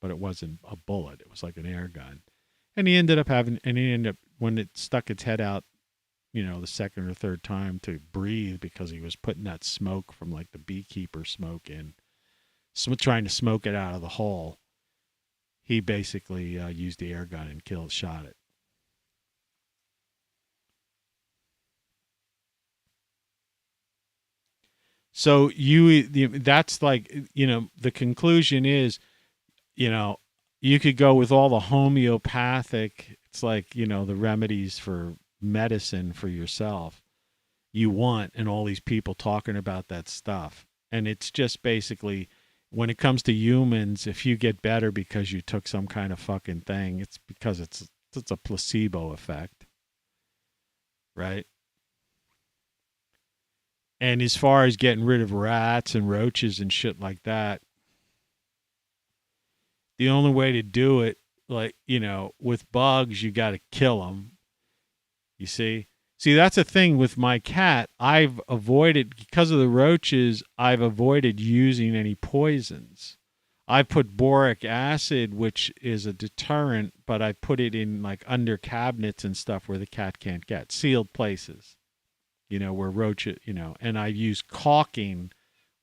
But it wasn't a bullet. It was like an air gun. And he ended up when it stuck its head out, the second or third time to breathe, because he was putting that smoke from like the beekeeper smoke in, trying to smoke it out of the hole. He basically used the air gun and shot it. So that's like, the conclusion is, you could go with all the homeopathic, it's like, the remedies for medicine for yourself you want, and all these people talking about that stuff. And it's just basically, when it comes to humans, if you get better because you took some kind of fucking thing, it's because it's a placebo effect, right? And as far as getting rid of rats and roaches and shit like that, the only way to do it, like, with bugs, you got to kill them. You see? See, that's a thing with my cat. I've avoided, because of the roaches, I've avoided using any poisons. I put boric acid, which is a deterrent, but I put it in like under cabinets and stuff where the cat can't get, sealed places, where roaches, and I use caulking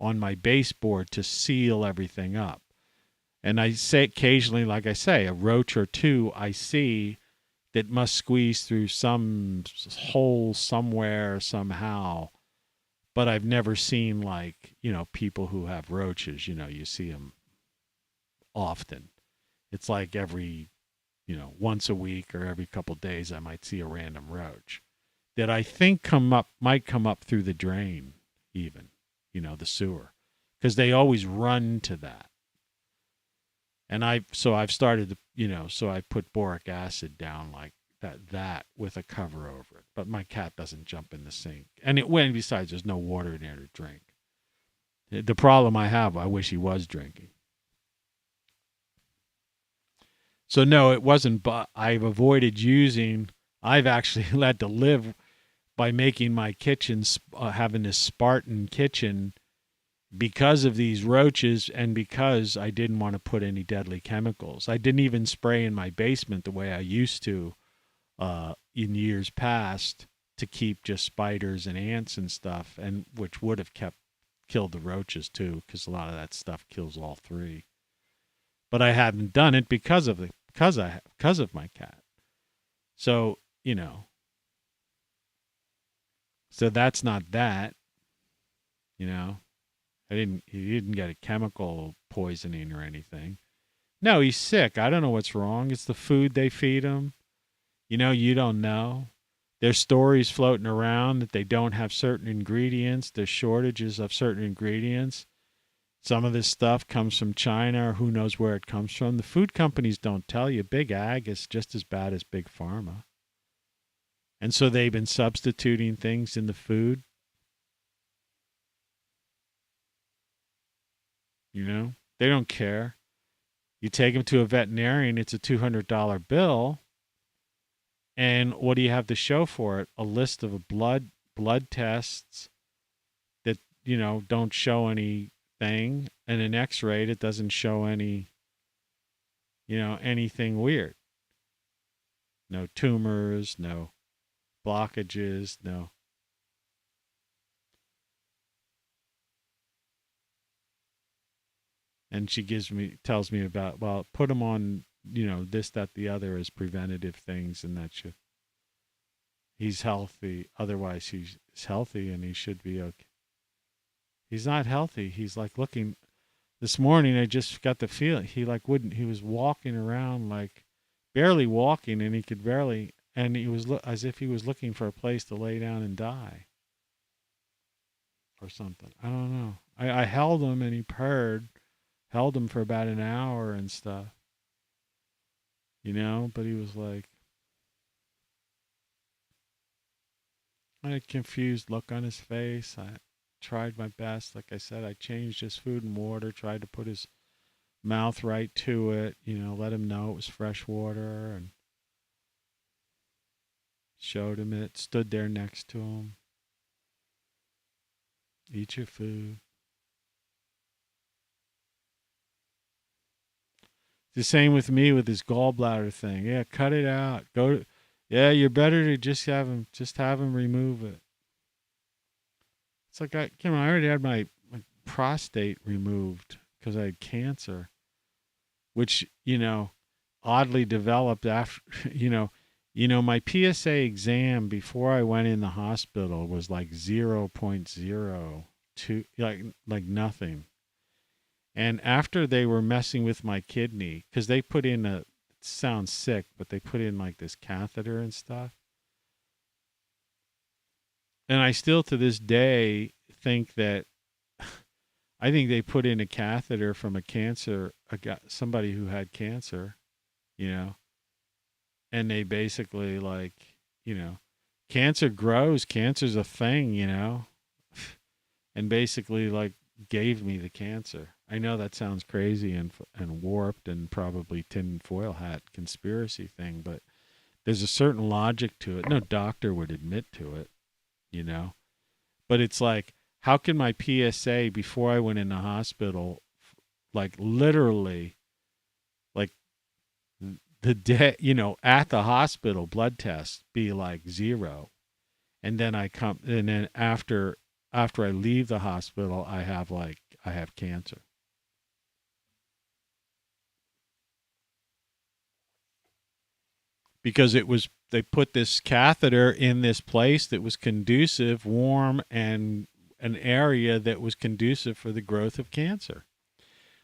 on my baseboard to seal everything up. And I say occasionally, like I say, a roach or two I see that must squeeze through some hole somewhere somehow. But I've never seen like, people who have roaches, you see them often. It's like every, once a week or every couple days I might see a random roach that I think might come up through the drain even, the sewer, because they always run to that. And I've started to, so I put boric acid down like that with a cover over it. But my cat doesn't jump in the sink. And besides, there's no water in there to drink. The problem I have, I wish he was drinking. So no, it wasn't, but I've avoided I've actually had to live by making my kitchen, having this Spartan kitchen, because of these roaches and because I didn't want to put any deadly chemicals. I didn't even spray in my basement the way I used to in years past to keep just spiders and ants and stuff, and which would have killed the roaches too, because a lot of that stuff kills all three. But I hadn't done it because of my cat. So, so that's not that, he didn't get a chemical poisoning or anything. No, he's sick. I don't know what's wrong. It's the food they feed him. You don't know. There's stories floating around that they don't have certain ingredients. There's shortages of certain ingredients. Some of this stuff comes from China, or who knows where it comes from. The food companies don't tell you. Big Ag is just as bad as Big Pharma. And so they've been substituting things in the food. They don't care. You take them to a veterinarian, it's a $200 bill. And what do you have to show for it? A list of blood tests that, don't show anything, and an x-ray that doesn't show any, anything weird. No tumors, no blockages, no. And she tells me about, well, put him on, this, that, the other as preventative things, and he's healthy. Otherwise, he's healthy and he should be okay. He's not healthy. He's like looking. This morning, I just got the feeling he was walking around like barely walking, and he could barely, and he was as if he was looking for a place to lay down and die or something. I don't know. I held him and he purred. Held him for about an hour and stuff, but he was like, I had a confused look on his face. I tried my best. Like I said, I changed his food and water, tried to put his mouth right to it, let him know it was fresh water, and showed him it, stood there next to him. Eat your food. The same with me with his gallbladder thing. Yeah, cut it out. You're better to just have him remove it. It's like I already had my prostate removed because I had cancer, which, oddly developed after, my PSA exam before I went in the hospital was like 0.02, like nothing. And after they were messing with my kidney, because they put in it sounds sick, but they put in like this catheter and stuff. And I still to this day think that, I think they put in a catheter from somebody who had cancer, and they basically cancer grows, cancer's a thing, and basically gave me the cancer. I know that sounds crazy and warped and probably tinfoil hat conspiracy thing, but there's a certain logic to it. No doctor would admit to it, But it's like, how can my PSA before I went in the hospital like literally, like the day, at the hospital, blood tests be like 0. And then and then after I leave the hospital, I have cancer. Because they put this catheter in this place that was conducive, warm, and an area that was conducive for the growth of cancer.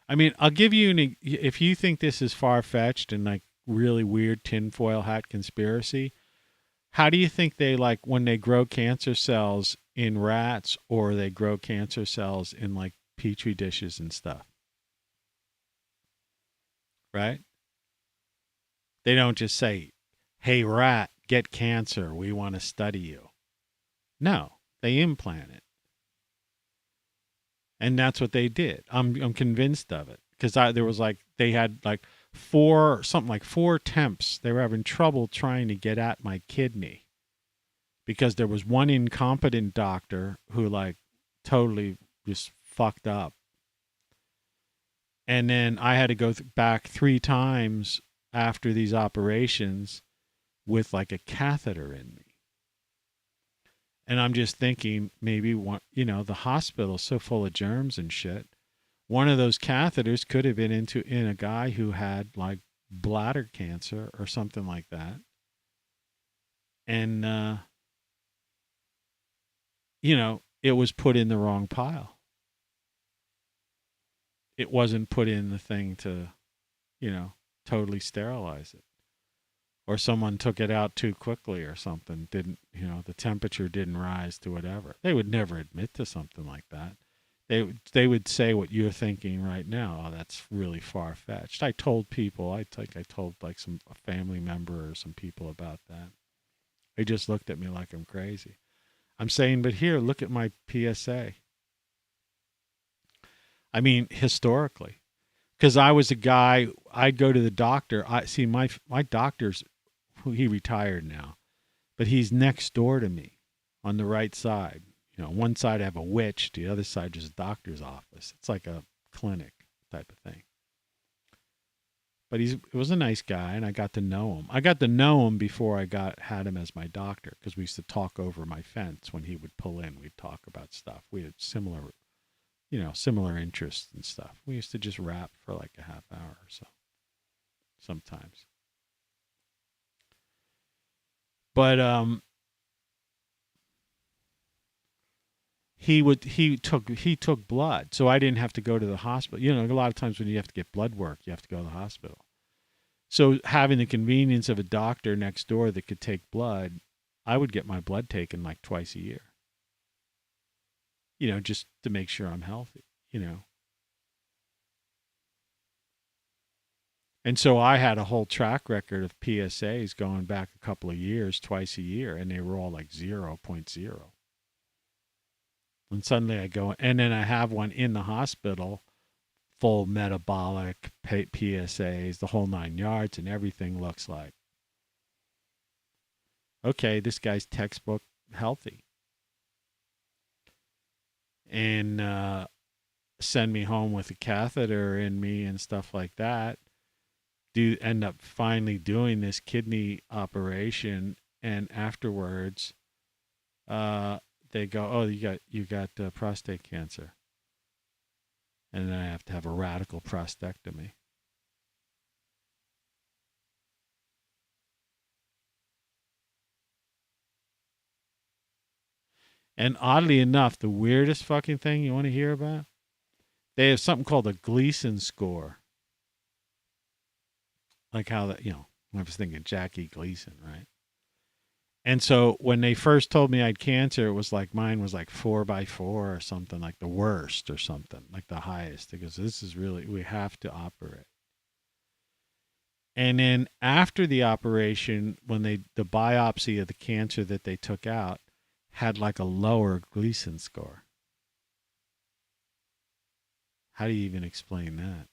I mean, I'll give you if you think this is far-fetched and like really weird tinfoil hat conspiracy, how do you think they when they grow cancer cells in rats or they grow cancer cells in like petri dishes and stuff? Right? They don't just say, "Hey rat, get cancer. We want to study you." No, they implant it. And that's what they did. I'm convinced of it because there was they had four attempts. They were having trouble trying to get at my kidney because there was one incompetent doctor who totally just fucked up. And then I had to go back 3 times after these operations with a catheter in me. And I'm just thinking maybe the hospital's so full of germs and shit. One of those catheters could have been in a guy who had bladder cancer or something like that. And it was put in the wrong pile. It wasn't put in the thing to, totally sterilize it. Or someone took it out too quickly or something. The temperature didn't rise to whatever. They would never admit to something like that. They would say what you're thinking right now. Oh, that's really far-fetched. I told people, I told a family member or some people about that. They just looked at me like I'm crazy. I'm saying, but here, look at my PSA. I mean, historically. Because I was a guy, I'd go to the doctor. My doctor's, he retired now, but he's next door to me on the right side. One side I have a witch, the other side just a doctor's office. It's like a clinic type of thing. But it was a nice guy, and I got to know him. I got to know him before I had him as my doctor, because we used to talk over my fence when he would pull in. We'd talk about stuff. We had similar interests and stuff. We used to just rap for a half hour or so sometimes. But he took blood, so I didn't have to go to the hospital. A lot of times when you have to get blood work, you have to go to the hospital. So having the convenience of a doctor next door that could take blood, I would get my blood taken twice a year. Just to make sure I'm healthy. And so I had a whole track record of PSAs going back a couple of years, twice a year, and they were all 0.0. And suddenly I go, and then I have one in the hospital, full metabolic PSAs, the whole 9 yards, and everything looks like, okay, this guy's textbook healthy. And send me home with a catheter in me and stuff like that. End up finally doing this kidney operation, and afterwards, they go, "Oh, you got prostate cancer," and then I have to have a radical prostatectomy. And oddly enough, the weirdest fucking thing you want to hear about, they have something called a Gleason score. Like how that, I was thinking Jackie Gleason, right? And so when they first told me I had cancer, it was mine was 4x4 or something, like the worst or something, like the highest. Because this is really, we have to operate. And then after the operation, when the biopsy of the cancer that they took out had a lower Gleason score. How do you even explain that?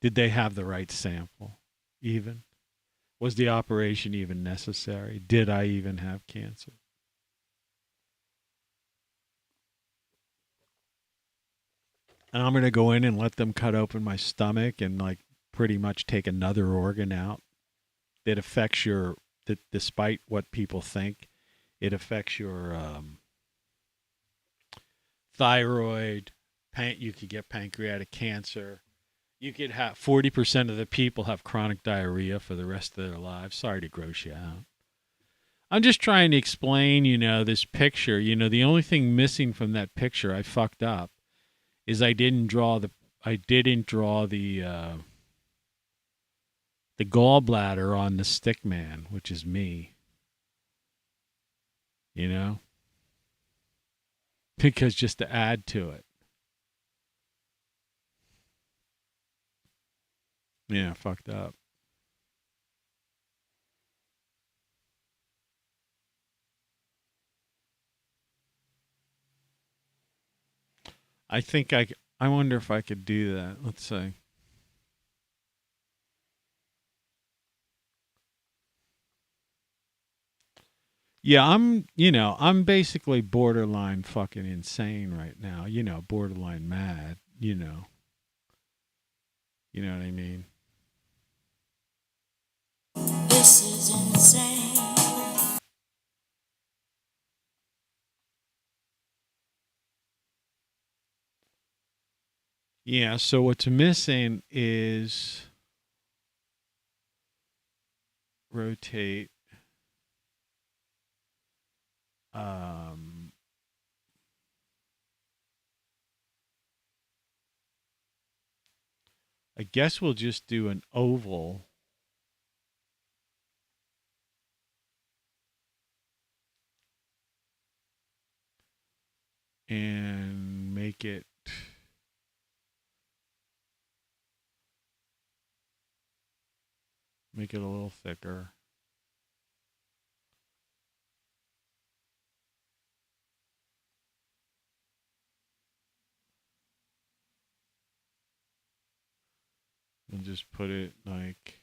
Did they have the right sample even? Was the operation even necessary? Did I even have cancer? And I'm going to go in and let them cut open my stomach and like pretty much take another organ out that affects your, that despite what people think, it affects your thyroid. You could get pancreatic cancer. You could have 40% of the people have chronic diarrhea for the rest of their lives. Sorry to gross you out. I'm just trying to explain, this picture. The only thing missing from that picture, I fucked up, is I didn't draw the gallbladder on the stick man, which is me. Because just to add to it. Yeah, fucked up. I think I wonder if I could do that. Let's see. Yeah, I'm basically borderline fucking insane right now. Borderline mad, You know what I mean?
This is insane.
Yeah, so what's missing is rotate. I guess we'll just do an oval. And make it a little thicker. And just put it like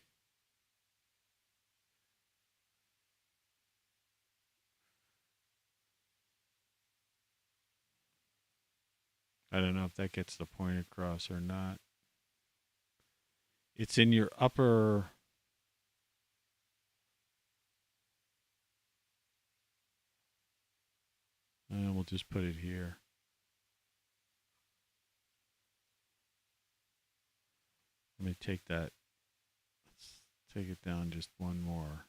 I don't know if that gets the point across or not. It's in your upper. And we'll just put it here. Let me take that. Let's take it down just one more.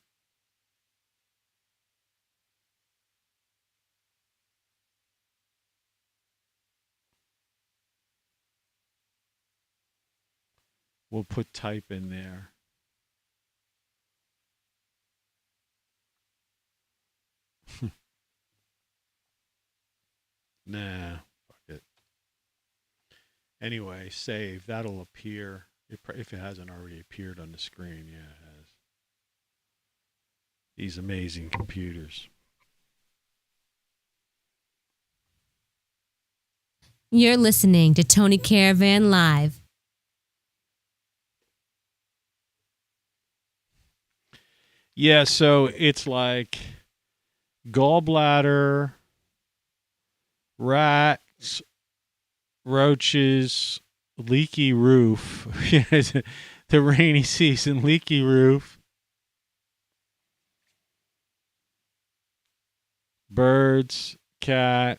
We'll put type in there. Nah, fuck it. Anyway, save. That'll appear. If it hasn't already appeared on the screen. Yeah, it has. These amazing computers.
You're listening to Tony Caravan Live.
Yeah, so it's like gallbladder, rats, roaches, leaky roof. The rainy season, leaky roof. Birds, cat,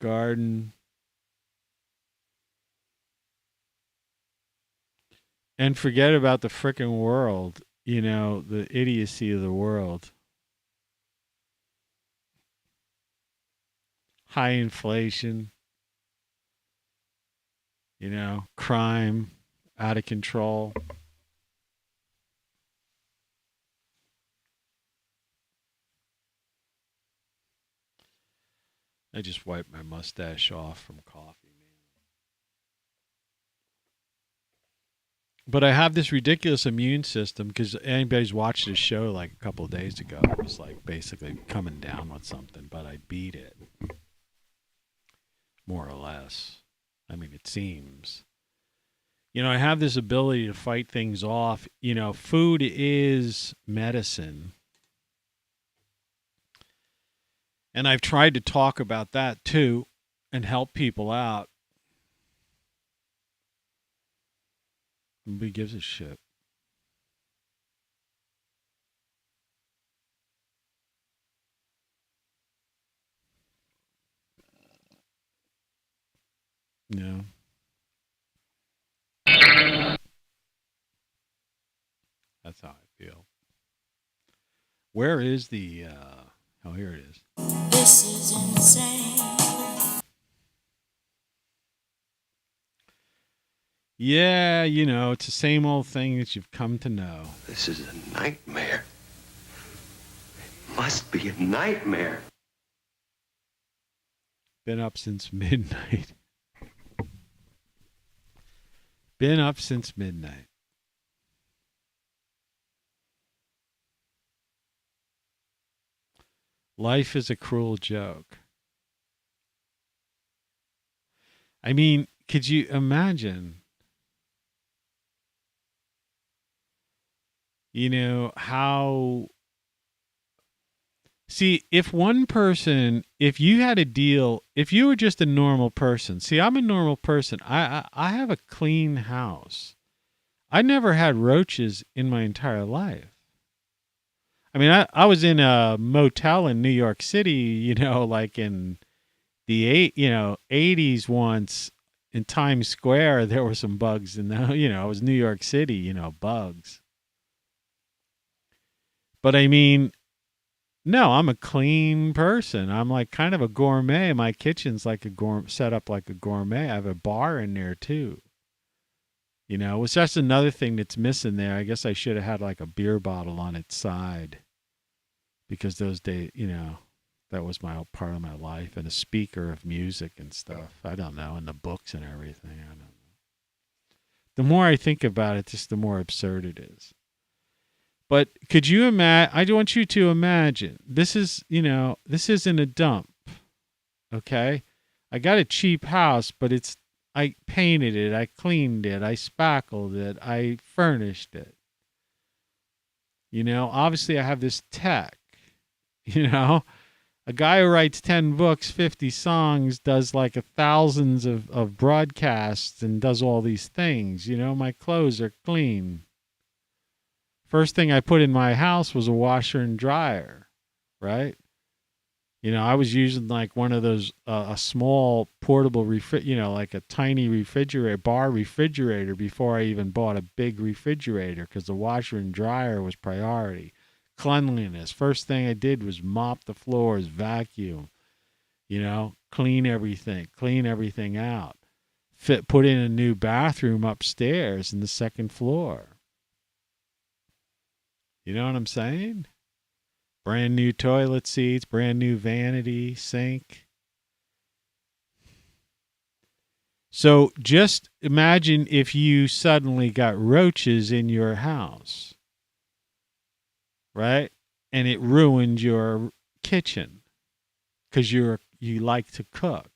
garden. And forget about the frickin' world. The idiocy of the world. High inflation. Crime out of control. I just wiped my mustache off from coffee, man. But I have this ridiculous immune system because anybody's watched this show like a couple of days ago. It was like basically coming down with something, but I beat it. More or less. I mean, it seems. I have this ability to fight things off. Food is medicine. And I've tried to talk about that too and help people out. Nobody gives a shit. No. That's how I feel. Where is the oh, here it is.
This is insane.
Yeah, you know, it's the same old thing that you've come to know.
This is a nightmare. It must be a nightmare.
Been up since midnight. Been up since midnight. Life is a cruel joke. I mean, could you imagine, you know, how... See, if one person, if you had a deal, if you were just a normal person, see, I'm a normal person. I have a clean house. I never had roaches in my entire life. I mean, I was in a motel in New York City, you know, like in the 80s once in Times Square. There were some bugs in the, you know, it was New York City, you know, bugs. But I mean, no, I'm a clean person. I'm like kind of a gourmet. My kitchen's like a set up like a gourmet. I have a bar in there too. You know, it's just another thing that's missing there. I guess I should have had like a beer bottle on its side, because those days, you know, that was my part of my life, and a speaker of music and stuff. I don't know, and the books and everything. I don't know. The more I think about it, just the more absurd it is. But could you imagine? I want you to imagine. This is, you know, this isn't a dump. Okay, I got a cheap house, but I painted it, I cleaned it, I spackled it, I furnished it. You know, obviously I have this tech. You know, a guy who writes 10 books, 50 songs, does like thousands of broadcasts and does all these things. You know, my clothes are clean. First thing I put in my house was a washer and dryer, right? You know, I was using like one of those, a small portable, like a tiny refrigerator, bar refrigerator before I even bought a big refrigerator, because the washer and dryer was priority. Cleanliness. First thing I did was mop the floors, vacuum, you know, clean everything out. Put in a new bathroom upstairs in the second floor. You know what I'm saying? Brand new toilet seats, brand new vanity, sink. So just imagine if you suddenly got roaches in your house, right? And it ruined your kitchen, because you like to cook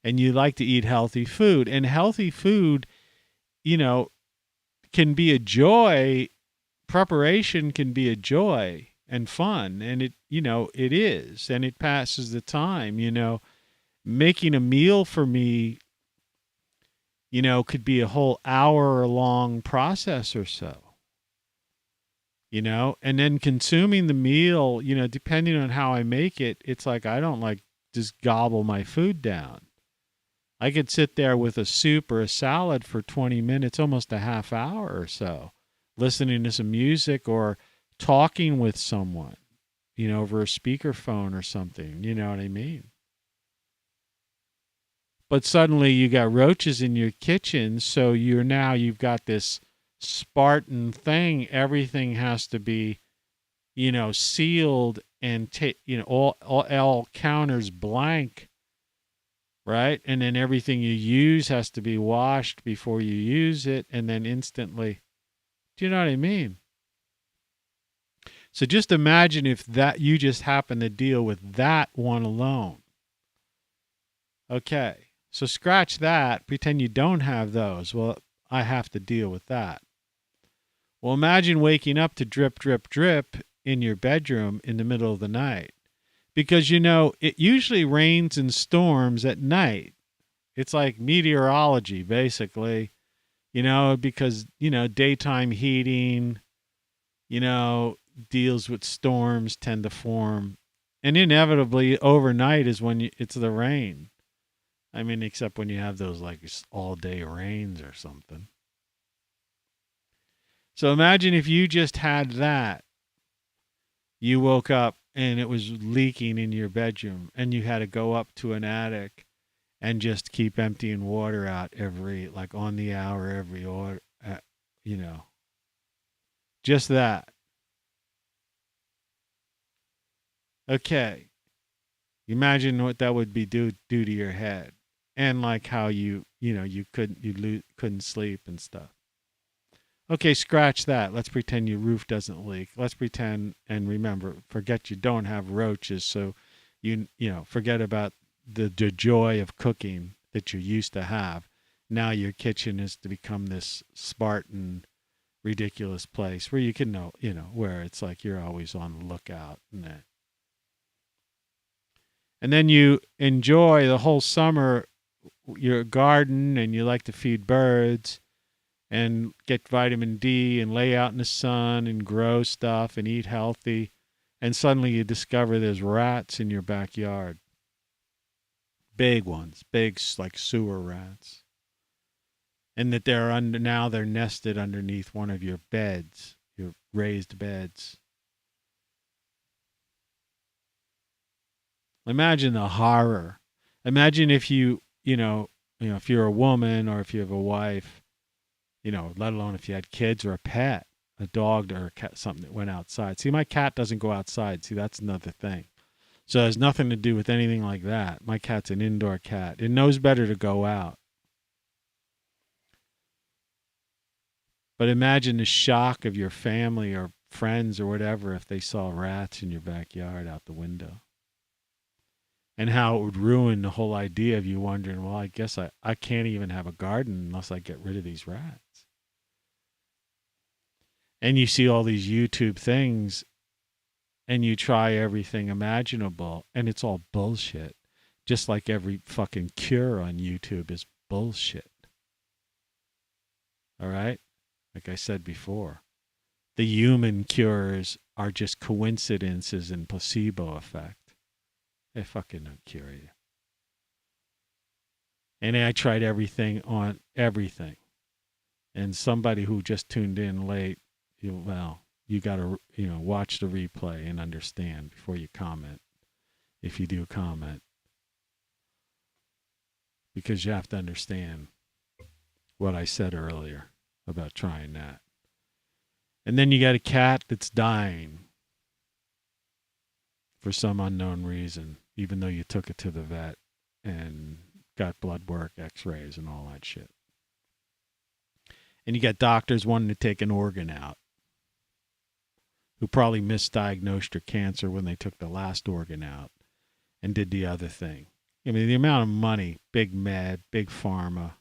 and you like to eat healthy food. And healthy food, you know, can be a joy. Preparation can be a joy and fun, and it, you know, it is, and it passes the time. You know, making a meal for me, you know, could be a whole hour long process or so, you know, and then consuming the meal, you know, depending on how I make it, it's like I don't like just gobble my food down. I could sit there with a soup or a salad for 20 minutes, almost a half hour or so, listening to some music or talking with someone, you know, over a speakerphone or something. You know what I mean? But suddenly you got roaches in your kitchen, so you've got this Spartan thing. Everything has to be, you know, sealed and you know, all counters blank, right? And then everything you use has to be washed before you use it, and then instantly. Do you know what I mean? So just imagine if that you just happen to deal with that one alone. Okay, so scratch that. Pretend you don't have those. Well, I have to deal with that. Well, imagine waking up to drip, drip, drip in your bedroom in the middle of the night. Because, you know, it usually rains and storms at night. It's like meteorology, basically. because, daytime heating, deals with storms tend to form. And inevitably, overnight is when it's the rain. I mean, except when you have those like all day rains or something. So imagine if you just had that. You woke up and it was leaking in your bedroom and you had to go up to an attic and just keep emptying water out like on the hour, every order, just that. Okay. Imagine what that would be do to your head, and like how you couldn't sleep and stuff. Okay, scratch that. Let's pretend your roof doesn't leak. Let's pretend, and remember, forget you don't have roaches, so forget about the joy of cooking that you used to have. Now your kitchen is to become this Spartan, ridiculous place where you can where it's like you're always on the lookout and that. And then you enjoy the whole summer your garden, and you like to feed birds and get vitamin D and lay out in the sun and grow stuff and eat healthy. And suddenly you discover there's rats in your backyard. Big ones, big like sewer rats. And that they're nested underneath one of your beds, your raised beds. Imagine the horror. Imagine if if you're a woman or if you have a wife, let alone if you had kids or a pet, a dog or a cat, something that went outside. See, my cat doesn't go outside. See, that's another thing. So it has nothing to do with anything like that. My cat's an indoor cat. It knows better to go out. But imagine the shock of your family or friends or whatever if they saw rats in your backyard out the window. And how it would ruin the whole idea of you wondering, well, I guess I can't even have a garden unless I get rid of these rats. And you see all these YouTube things and you try everything imaginable and it's all bullshit. Just like every fucking cure on YouTube is bullshit. All right? Like I said before, the human cures are just coincidences and placebo effect. They fucking don't cure you. And I tried everything on everything. And somebody who just tuned in late, you got to, watch the replay and understand before you comment. If you do comment. Because you have to understand what I said earlier about trying that. And then you got a cat that's dying for some unknown reason, even though you took it to the vet and got blood work, x-rays, and all that shit. And you got doctors wanting to take an organ out who probably misdiagnosed your cancer when they took the last organ out and did the other thing. I mean, the amount of money, big med, big pharma.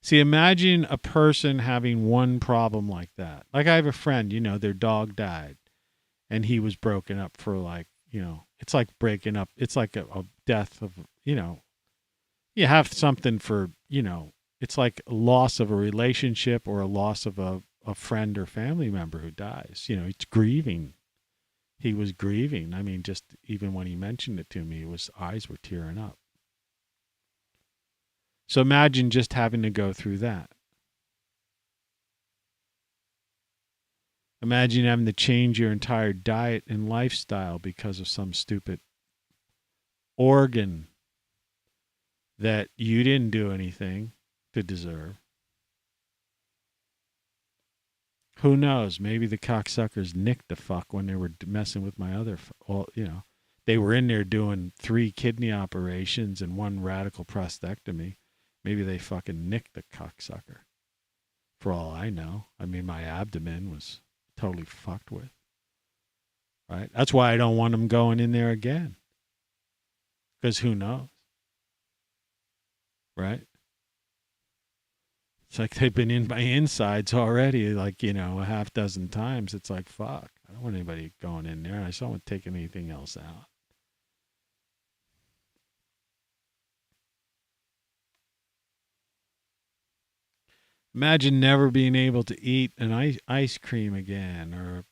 See, imagine a person having one problem like that. Like I have a friend, their dog died and he was broken up for like, it's like breaking up. It's like a death of, you have something for, it's like a loss of a relationship or a loss of a friend or family member who dies. It's grieving. He was grieving. I mean, just even when he mentioned it to me, his eyes were tearing up. So imagine just having to go through that. Imagine having to change your entire diet and lifestyle because of some stupid organ that you didn't do anything to deserve. Who knows? Maybe the cocksuckers nicked the fuck when they were messing with my other, they were in there doing 3 kidney operations and 1 radical prostatectomy. Maybe they fucking nicked the cocksucker. For all I know. I mean, my abdomen was totally fucked with. Right? That's why I don't want them going in there again. Because who knows? Right? It's like they've been in my insides already, like, a half dozen times. It's like, fuck. I don't want anybody going in there. I just don't want to take anything else out. Imagine never being able to eat an ice cream again, or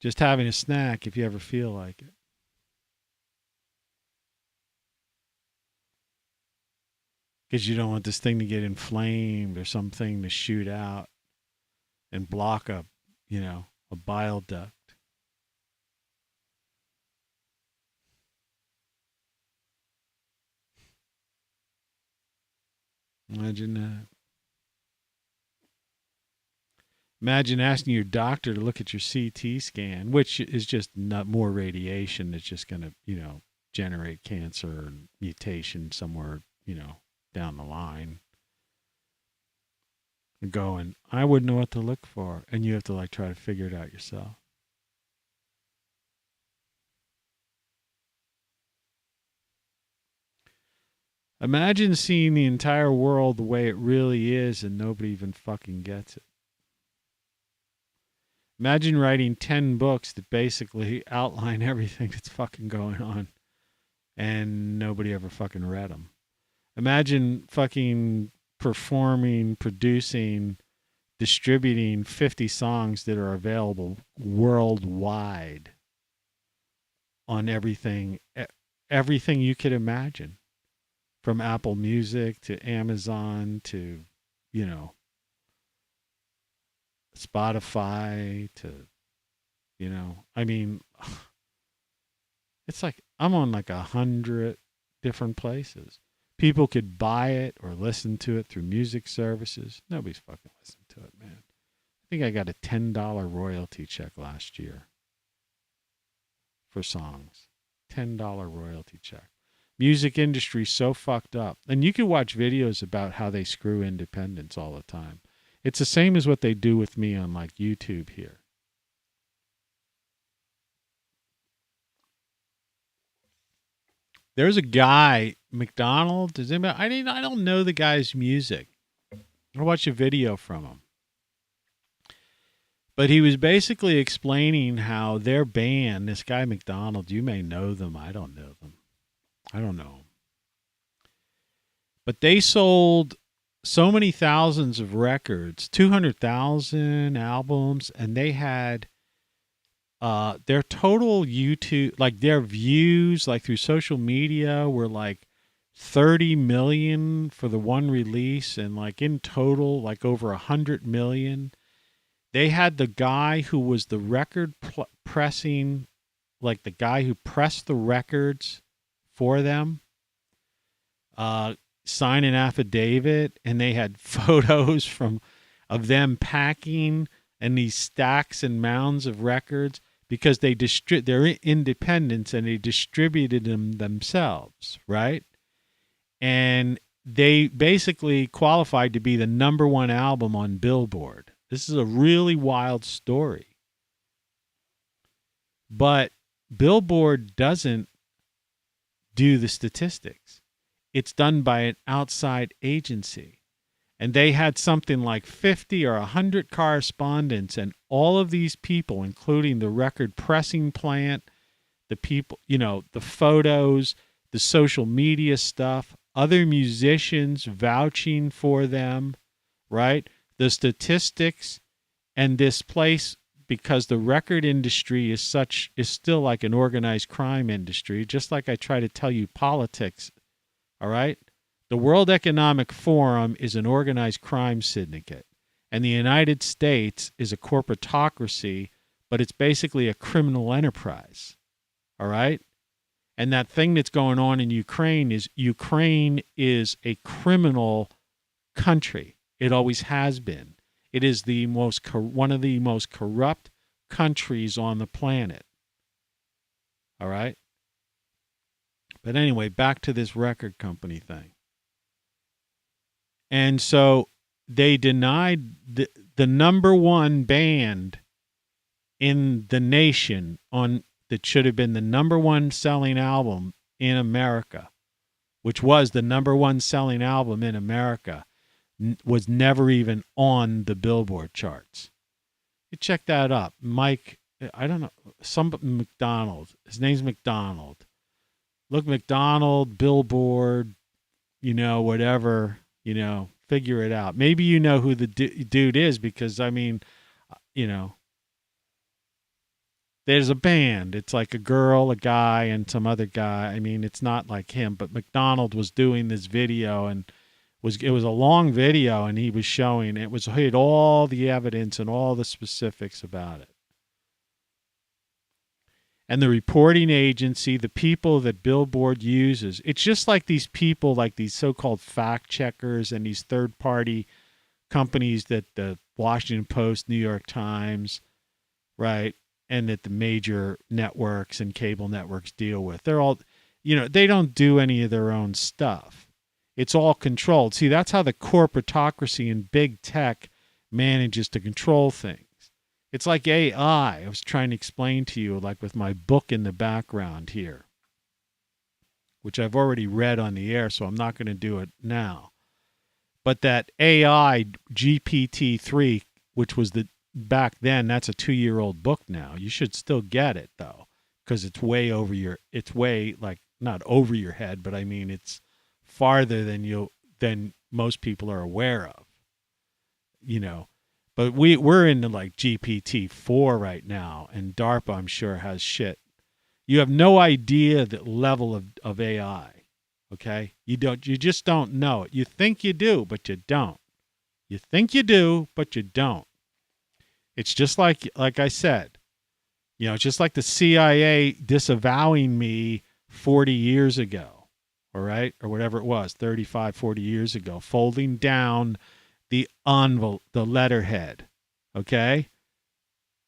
just having a snack if you ever feel like it. Because you don't want this thing to get inflamed or something to shoot out and block a bile duct. Imagine that. Imagine asking your doctor to look at your CT scan, which is just not more radiation that's just going to, generate cancer or mutation somewhere, down the line. And going, I wouldn't know what to look for. And you have to try to figure it out yourself. Imagine seeing the entire world the way it really is and nobody even fucking gets it. Imagine writing 10 books that basically outline everything that's fucking going on and nobody ever fucking read them. Imagine fucking performing, producing, distributing 50 songs that are available worldwide on everything you could imagine. From Apple Music to Amazon to, Spotify to, it's like I'm on 100 different places. People could buy it or listen to it through music services. Nobody's fucking listening to it, man. I think I got a $10 royalty check last year for songs. $10 royalty check. Music industry so fucked up. And you can watch videos about how they screw independents all the time. It's the same as what they do with me on YouTube here. There's a guy, McDonald. Does anybody? I don't know the guy's music. I watched a video from him. But he was basically explaining how their band, this guy McDonald, you may know them. I don't know them. I don't know. But they sold so many thousands of records, 200,000 albums, and they had their total YouTube, their views, through social media were 30 million for the one release, and in total, over 100 million. They had the guy who was the record pressing, the guy who pressed the records for them, sign an affidavit, and they had photos of them packing and these stacks and mounds of records because they're independents and they distributed them themselves, right? And they basically qualified to be the #1 album on Billboard. This is a really wild story. But Billboard doesn't do the statistics. It's done by an outside agency. And they had something like 50 or 100 correspondents, and all of these people, including the record pressing plant, the people, the photos, the social media stuff, other musicians vouching for them, right? The statistics, and this place, because the record industry is still like an organized crime industry, just like I try to tell you politics, all right? The World Economic Forum is an organized crime syndicate, and the United States is a corporatocracy, but it's basically a criminal enterprise, all right? And that thing that's going on in Ukraine is a criminal country. It always has been. It is one of the most corrupt countries on the planet. All right? But anyway, back to this record company thing. And so they denied the #1 band in the nation that should have been the #1 selling album in America, which was the #1 selling album in America, was never even on the Billboard charts. You check that up. Mike, I don't know, some McDonald. His name's McDonald. Look, McDonald, Billboard, whatever, Figure it out. Maybe you know who the dude is because, I mean, there's a band. It's like a girl, a guy, and some other guy. I mean, it's not like him, but McDonald was doing this video and it was a long video, and he was showing he had all the evidence and all the specifics about it. And the reporting agency, the people that Billboard uses, it's just like these people, like these so-called fact checkers and these third-party companies that the Washington Post, New York Times, right, and that the major networks and cable networks deal with. They're all, they don't do any of their own stuff. It's all controlled. See, that's how the corporatocracy and big tech manages to control things. It's like AI. I was trying to explain to you, like with my book in the background here, which I've already read on the air, so I'm not going to do it now. But that AI GPT-3, which was back then, that's a 2-year-old book now. You should still get it, though, because it's way like, not over your head, but I mean, it's farther than most people are aware of, But we're into like GPT-4 right now, and DARPA, I'm sure, has shit. You have no idea the level of AI. Okay? You just don't know it. You think you do, but you don't. You think you do, but you don't. It's just like I said, it's just like the CIA disavowing me 40 years ago. All right, or whatever it was, 35, 40 years ago, folding down the envelope, the letterhead, okay?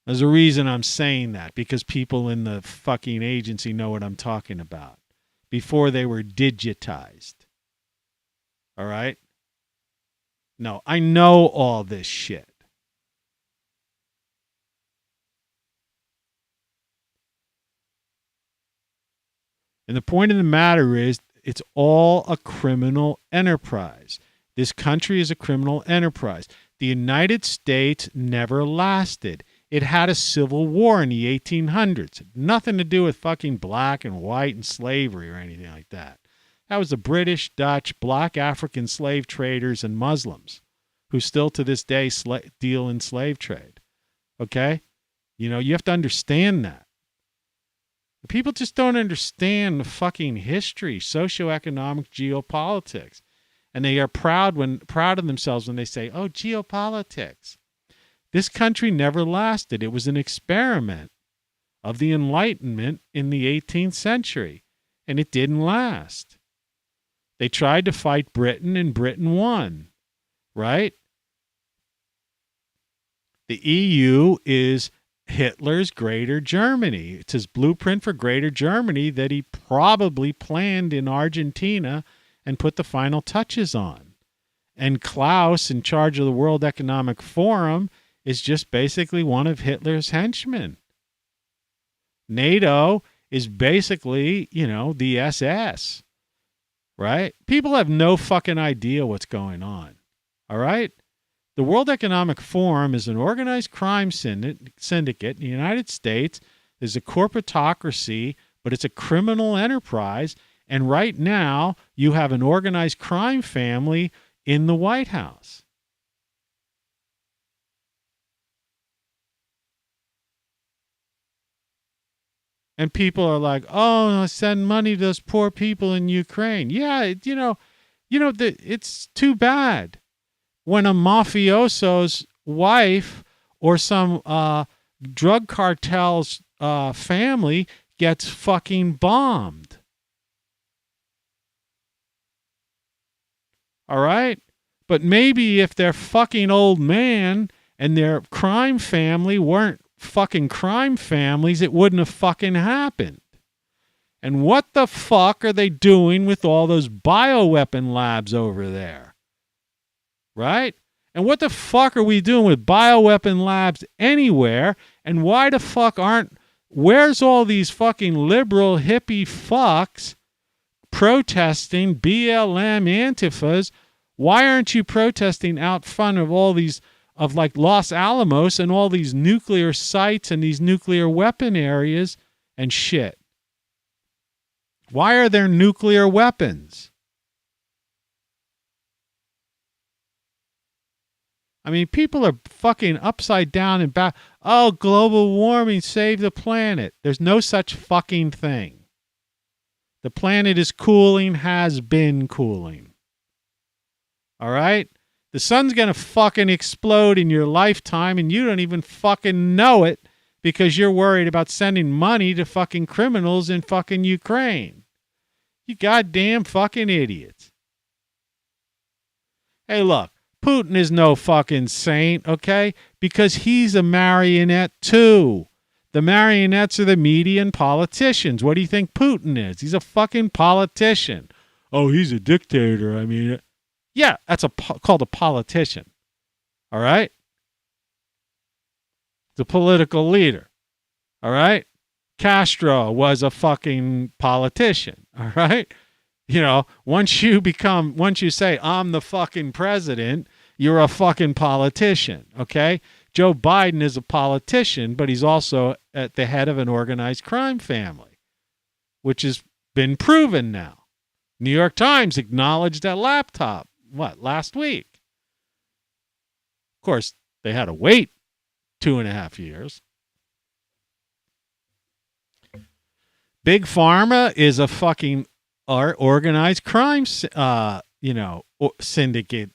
There's a reason I'm saying that, because people in the fucking agency know what I'm talking about, before they were digitized, all right? No, I know all this shit. And the point of the matter is, it's all a criminal enterprise. This country is a criminal enterprise. The United States never lasted. It had a civil war in the 1800s. Nothing to do with fucking black and white and slavery or anything like that. That was the British, Dutch, black African slave traders and Muslims who still to this day deal in slave trade. Okay? You have to understand that. People just don't understand the fucking history, socioeconomic, geopolitics. And they are proud of themselves when they say, oh, geopolitics. This country never lasted. It was an experiment of the Enlightenment in the 18th century, and it didn't last. They tried to fight Britain, and Britain won, right? The EU is Hitler's Greater Germany. It's his blueprint for Greater Germany that he probably planned in Argentina and put the final touches on. And Klaus, in charge of the World Economic Forum, is just basically one of Hitler's henchmen. NATO is basically, the SS, right? People have no fucking idea what's going on, all right? The World Economic Forum is an organized crime syndicate in the United States. There's a corporatocracy, but it's a criminal enterprise. And right now, you have an organized crime family in the White House. And people are like, oh, send money to those poor people in Ukraine. Yeah, it's too bad when a mafioso's wife or some drug cartel's family gets fucking bombed. All right? But maybe if their fucking old man and their crime family weren't fucking crime families, it wouldn't have fucking happened. And what the fuck are they doing with all those bioweapon labs over there? Right? And what the fuck are we doing with bioweapon labs anywhere? And why the fuck where's all these fucking liberal hippie fucks protesting BLM Antifas? Why aren't you protesting out front of all these, of like Los Alamos and all these nuclear sites and these nuclear weapon areas and shit? Why are there nuclear weapons? I mean, people are fucking upside down and back. Oh, global warming, save the planet. There's no such fucking thing. The planet is cooling, has been cooling. All right? The sun's going to fucking explode in your lifetime and you don't even fucking know it because you're worried about sending money to fucking criminals in fucking Ukraine. You goddamn fucking idiots. Hey, look, Putin is no fucking saint, okay? Because he's a marionette too. The marionettes are the media and politicians. What do you think Putin is? He's a fucking politician. Oh, he's a dictator. I mean, yeah, that's called a politician. All right? The political leader. All right? Castro was a fucking politician. All right? You know, once you say, I'm the fucking president, you're a fucking politician. Okay? Joe Biden is a politician, but he's also at the head of an organized crime family, which has been proven now. New York Times acknowledged that laptop, last week. Of course, they had to wait 2.5 years. Big Pharma is a fucking organized crime, syndicate,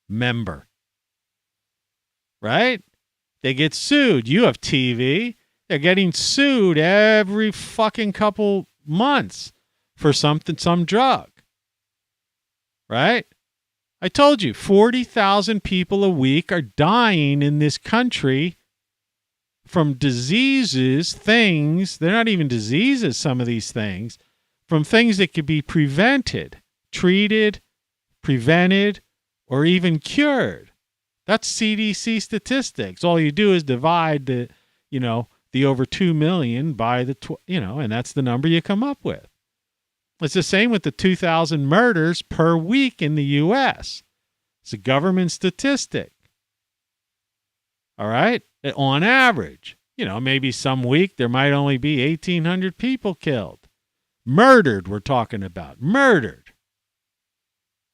member. Right? They get sued. You have TV. They're getting sued every fucking couple months for some drug. Right? I told you, 40,000 people a week are dying in this country from diseases, things. They're not even diseases, some of these things, from things that could be prevented, treated, prevented, or even cured. That's CDC statistics. All you do is divide the over 2 million by and that's the number you come up with. It's the same with the 2,000 murders per week in the U.S. It's a government statistic. All right? On average. Maybe some week there might only be 1,800 people killed. Murdered, we're talking about. Murdered.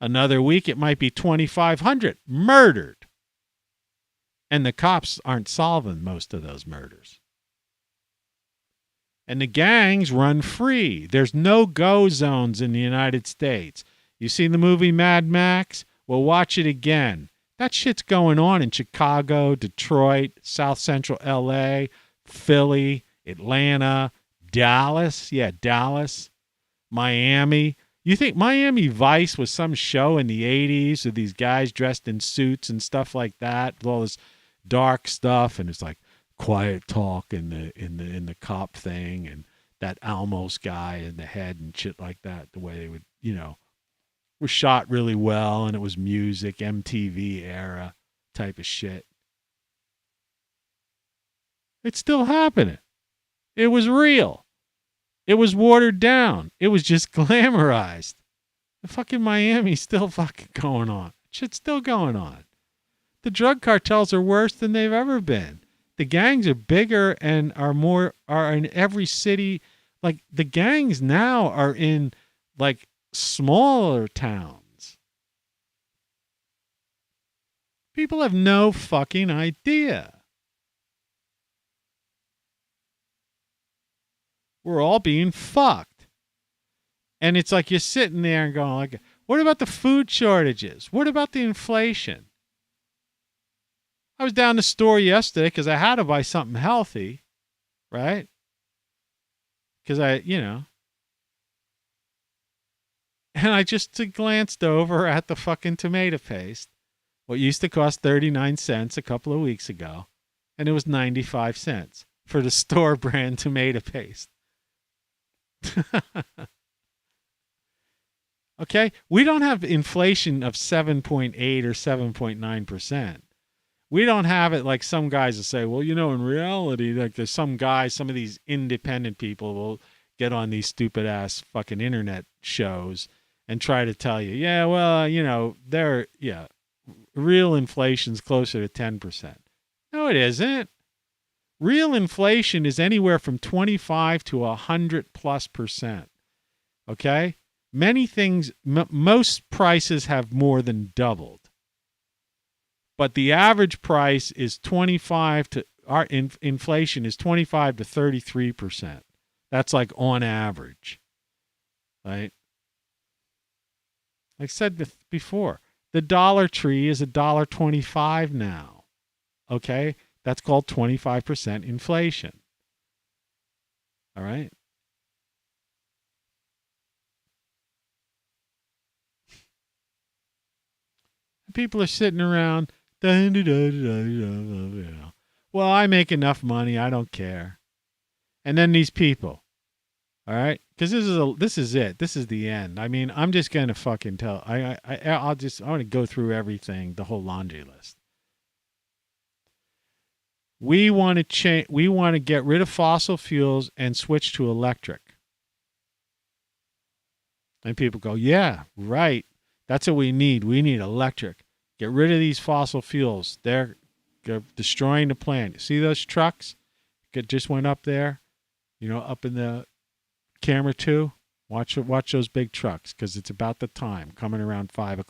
Another week it might be 2,500 murdered. And the cops aren't solving most of those murders. And the gangs run free. There's no-go zones in the United States. You seen the movie Mad Max? Well, watch it again. That shit's going on in Chicago, Detroit, South Central LA, Philly, Atlanta, Dallas. Yeah, Dallas, Miami. You think Miami Vice was some show in the 80s with these guys dressed in suits and stuff like that, with all this dark stuff, and it's like quiet talk in the cop thing, and that Almos guy in the head and shit like that, the way they would, was shot really well, and it was music, MTV era type of shit. It's still happening. It was real. It was watered down. It was just glamorized. The fucking Miami's still fucking going on. Shit's still going on. The drug cartels are worse than they've ever been. The gangs are bigger and are in every city. Like, the gangs now are in, like, smaller towns. People have no fucking idea. We're all being fucked. And it's like you're sitting there and going, like, what about the food shortages? What about the inflation? I was down the store yesterday because I had to buy something healthy, right? Because and I just glanced over at the fucking tomato paste, what used to cost 39 cents a couple of weeks ago, and it was 95 cents for the store brand tomato paste. Okay? We don't have inflation of 7.8 or 7.9%. We don't have it like some guys will say, well, in reality, like there's some of these independent people will get on these stupid ass fucking internet shows and try to tell you, yeah, well, real inflation's closer to 10%. No, it isn't. Real inflation is anywhere from 25 to 100+%. Okay? Many things, most prices have more than doubled. But the average price is 25 to our inflation is 25 to 33%. That's like on average, right? Like I said before, the Dollar Tree is $1.25 now. Okay, that's called 25% inflation. All right. People are sitting around. Well, I make enough money. I don't care. And then these people. All right, because this is it. This is the end. I mean, I'm just gonna fucking tell. I want to go through everything, the whole laundry list. We want to change. We want to get rid of fossil fuels and switch to electric. And people go, yeah, right. That's what we need. We need electric. Get rid of these fossil fuels. They're destroying the planet. See those trucks? That just went up there. You know, up in the camera 2. Watch those big trucks because it's about the time coming around 5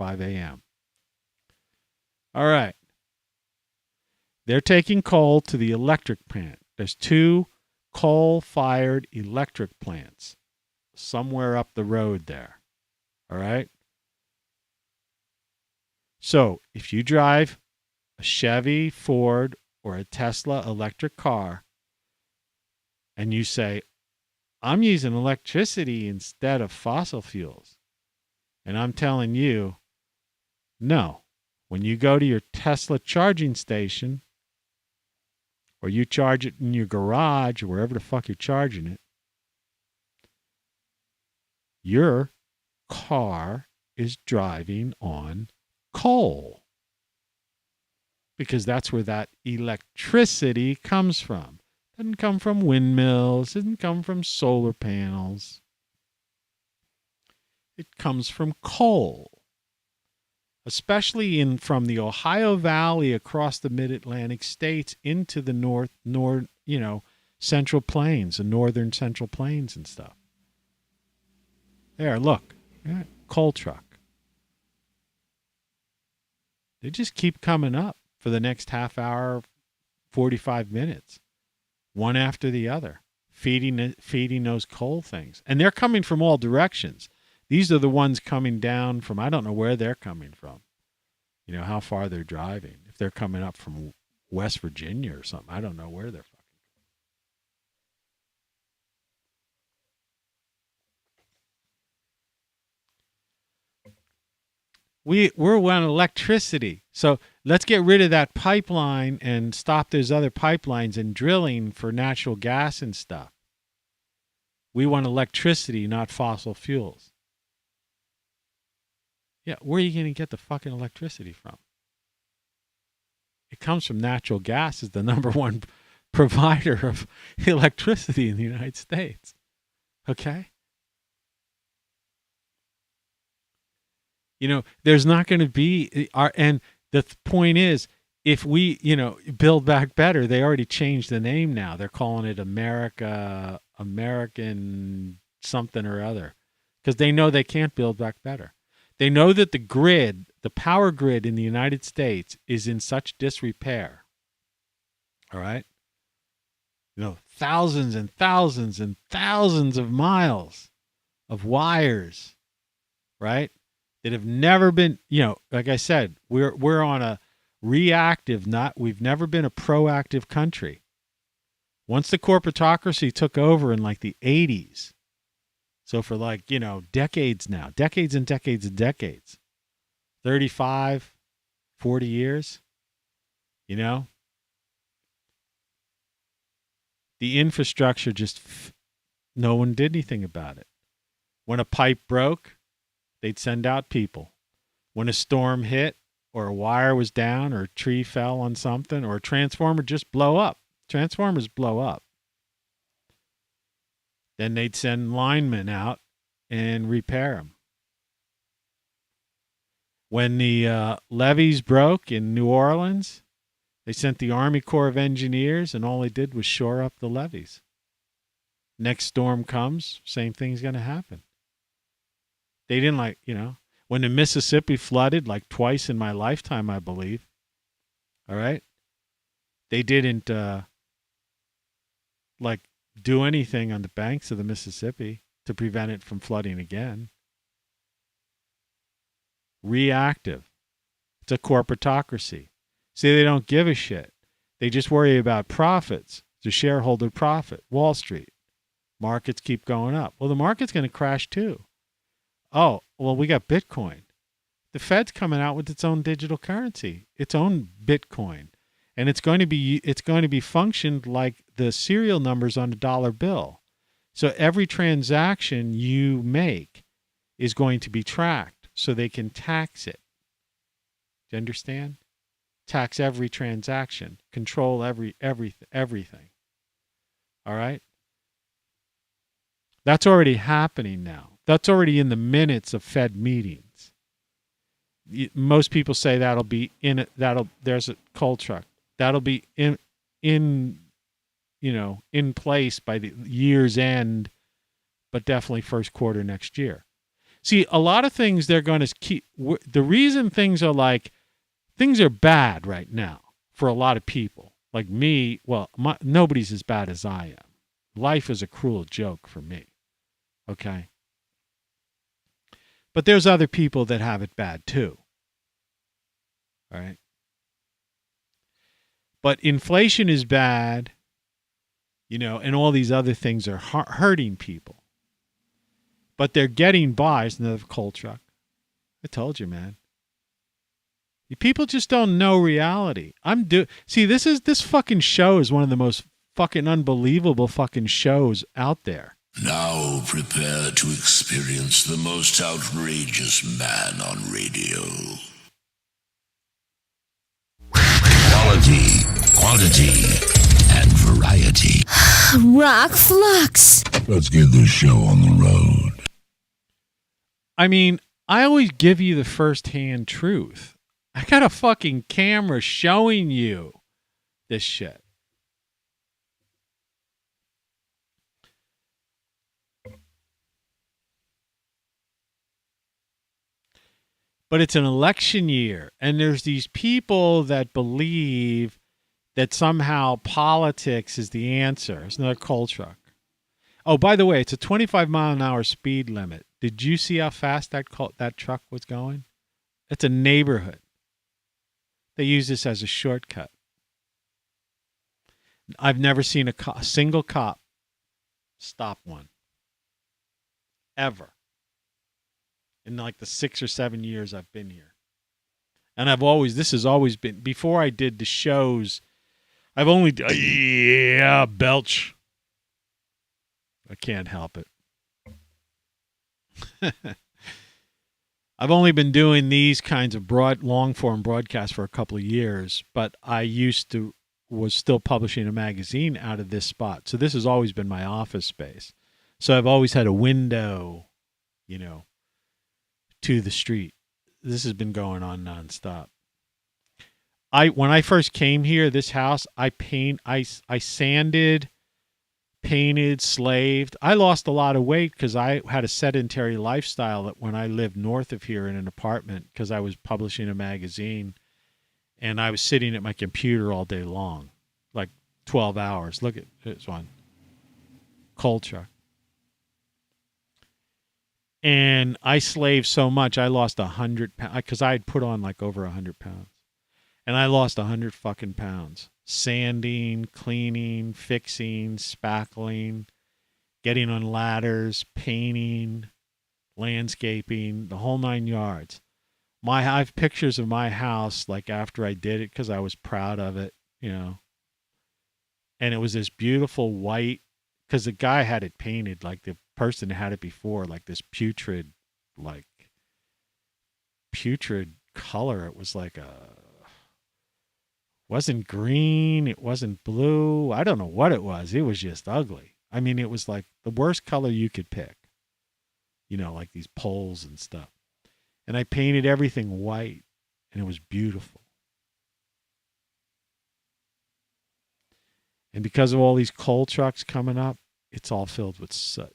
a.m. All right. They're taking coal to the electric plant. There's 2 coal-fired electric plants somewhere up the road there. All right. So if you drive a Chevy, Ford, or a Tesla electric car, and you say, I'm using electricity instead of fossil fuels, and I'm telling you, no. When you go to your Tesla charging station, or you charge it in your garage, or wherever the fuck you're charging it, your car is driving on coal. Because that's where that electricity comes from. It doesn't come from windmills. It doesn't come from solar panels. It comes from coal. Especially from the Ohio Valley across the mid-Atlantic states into the Central Plains, the northern Central Plains and stuff. There, look. Yeah, coal truck. They just keep coming up for the next half hour, 45 minutes, one after the other, feeding those coal things. And they're coming from all directions. These are the ones coming down from, I don't know where they're coming from, you know, how far they're driving. If they're coming up from West Virginia or something, I don't know where they're from. We're on electricity. So let's get rid of that pipeline and stop those other pipelines and drilling for natural gas and stuff. We want electricity, not fossil fuels. Yeah, where are you going to get the fucking electricity from? It comes from natural gas as the number one provider of electricity in the United States. Okay? You know, there's not going to be, and the point is, if we, Build Back Better, they already changed the name now. They're calling it American something or other, because they know they can't build back better. They know that the power grid in the United States is in such disrepair. All right? Thousands and thousands and thousands of miles of wires, right? That have never been, like I said, we're on a reactive, we've never been a proactive country. Once the corporatocracy took over in like the 80s, so for decades now, decades and decades and decades, 35, 40 years, the infrastructure no one did anything about it. When a pipe broke, they'd send out people. When a storm hit, or a wire was down, or a tree fell on something, or a transformer just blow up. Transformers blow up. Then they'd send linemen out and repair them. When the levees broke in New Orleans, they sent the Army Corps of Engineers, and all they did was shore up the levees. Next storm comes, same thing's going to happen. They didn't when the Mississippi flooded, like twice in my lifetime, I believe. All right? They didn't like do anything on the banks of the Mississippi to prevent it from flooding again. Reactive. It's a corporatocracy. See, they don't give a shit. They just worry about profits. It's a shareholder profit. Wall Street. Markets keep going up. Well, the market's going to crash too. Oh, well, we got Bitcoin. The Fed's coming out with its own digital currency, its own Bitcoin. And it's going to be functioned like the serial numbers on a dollar bill. So every transaction you make is going to be tracked so they can tax it. Do you understand? Tax every transaction, control everything. All right? That's already happening now. That's already in the minutes of Fed meetings. Most people say there's a coal truck. That'll be in place by the year's end, but definitely first quarter next year. See, a lot of things they're going to keep. The reason things are bad right now for a lot of people, like me. Well, nobody's as bad as I am. Life is a cruel joke for me. Okay. But there's other people that have it bad too. All right. But inflation is bad, and all these other things are hurting people. But they're getting by. It's another coal truck. I told you, man. People just don't know reality. See, this fucking show is one of the most fucking unbelievable fucking shows out there.
Now prepare to experience the most outrageous man on radio. Quality, quantity, and variety.
ROCKFLUX.
Let's get this show on the road.
I mean, I always give you the first-hand truth. I got a fucking camera showing you this shit. But it's an election year, and there's these people that believe that somehow politics is the answer. It's another coal truck. Oh, by the way, it's a 25-mile-an-hour speed limit. Did you see how fast that truck was going? It's a neighborhood. They use this as a shortcut. I've never seen a single cop stop one. Ever. In like the 6 or 7 years I've been here. And this has always been, before I did the shows, I've only, belch. I can't help it. I've only been doing these kinds of long-form broadcasts for a couple of years, but I was still publishing a magazine out of this spot. So this has always been my office space. So I've always had a window, to the street. This has been going on nonstop. When I first came here, this house, I sanded, painted, slaved. I lost a lot of weight because I had a sedentary lifestyle when I lived north of here in an apartment because I was publishing a magazine and I was sitting at my computer all day long, like 12 hours. Look at this one. Coal truck. And I slaved so much, I lost 100 pounds because I had put on like over 100 pounds. And I lost 100 fucking pounds. Sanding, cleaning, fixing, spackling, getting on ladders, painting, landscaping, the whole 9 yards. I have pictures of my house like after I did it because I was proud of it, And it was this beautiful white, because the guy had it painted like the person had it before, like this putrid color. It was like wasn't green, it wasn't blue. I don't know what it was. It was just ugly. I mean, it was like the worst color you could pick. Like these poles and stuff. And I painted everything white, and it was beautiful. And because of all these coal trucks coming up, it's all filled with soot.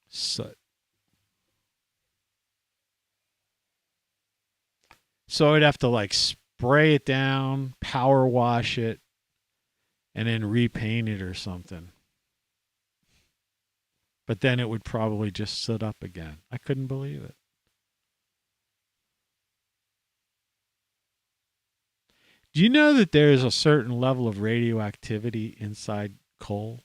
Soot. So I'd have to like spray it down, power wash it, and then repaint it or something. But then it would probably just sit up again. I couldn't believe it. Do you know that there is a certain level of radioactivity inside coal?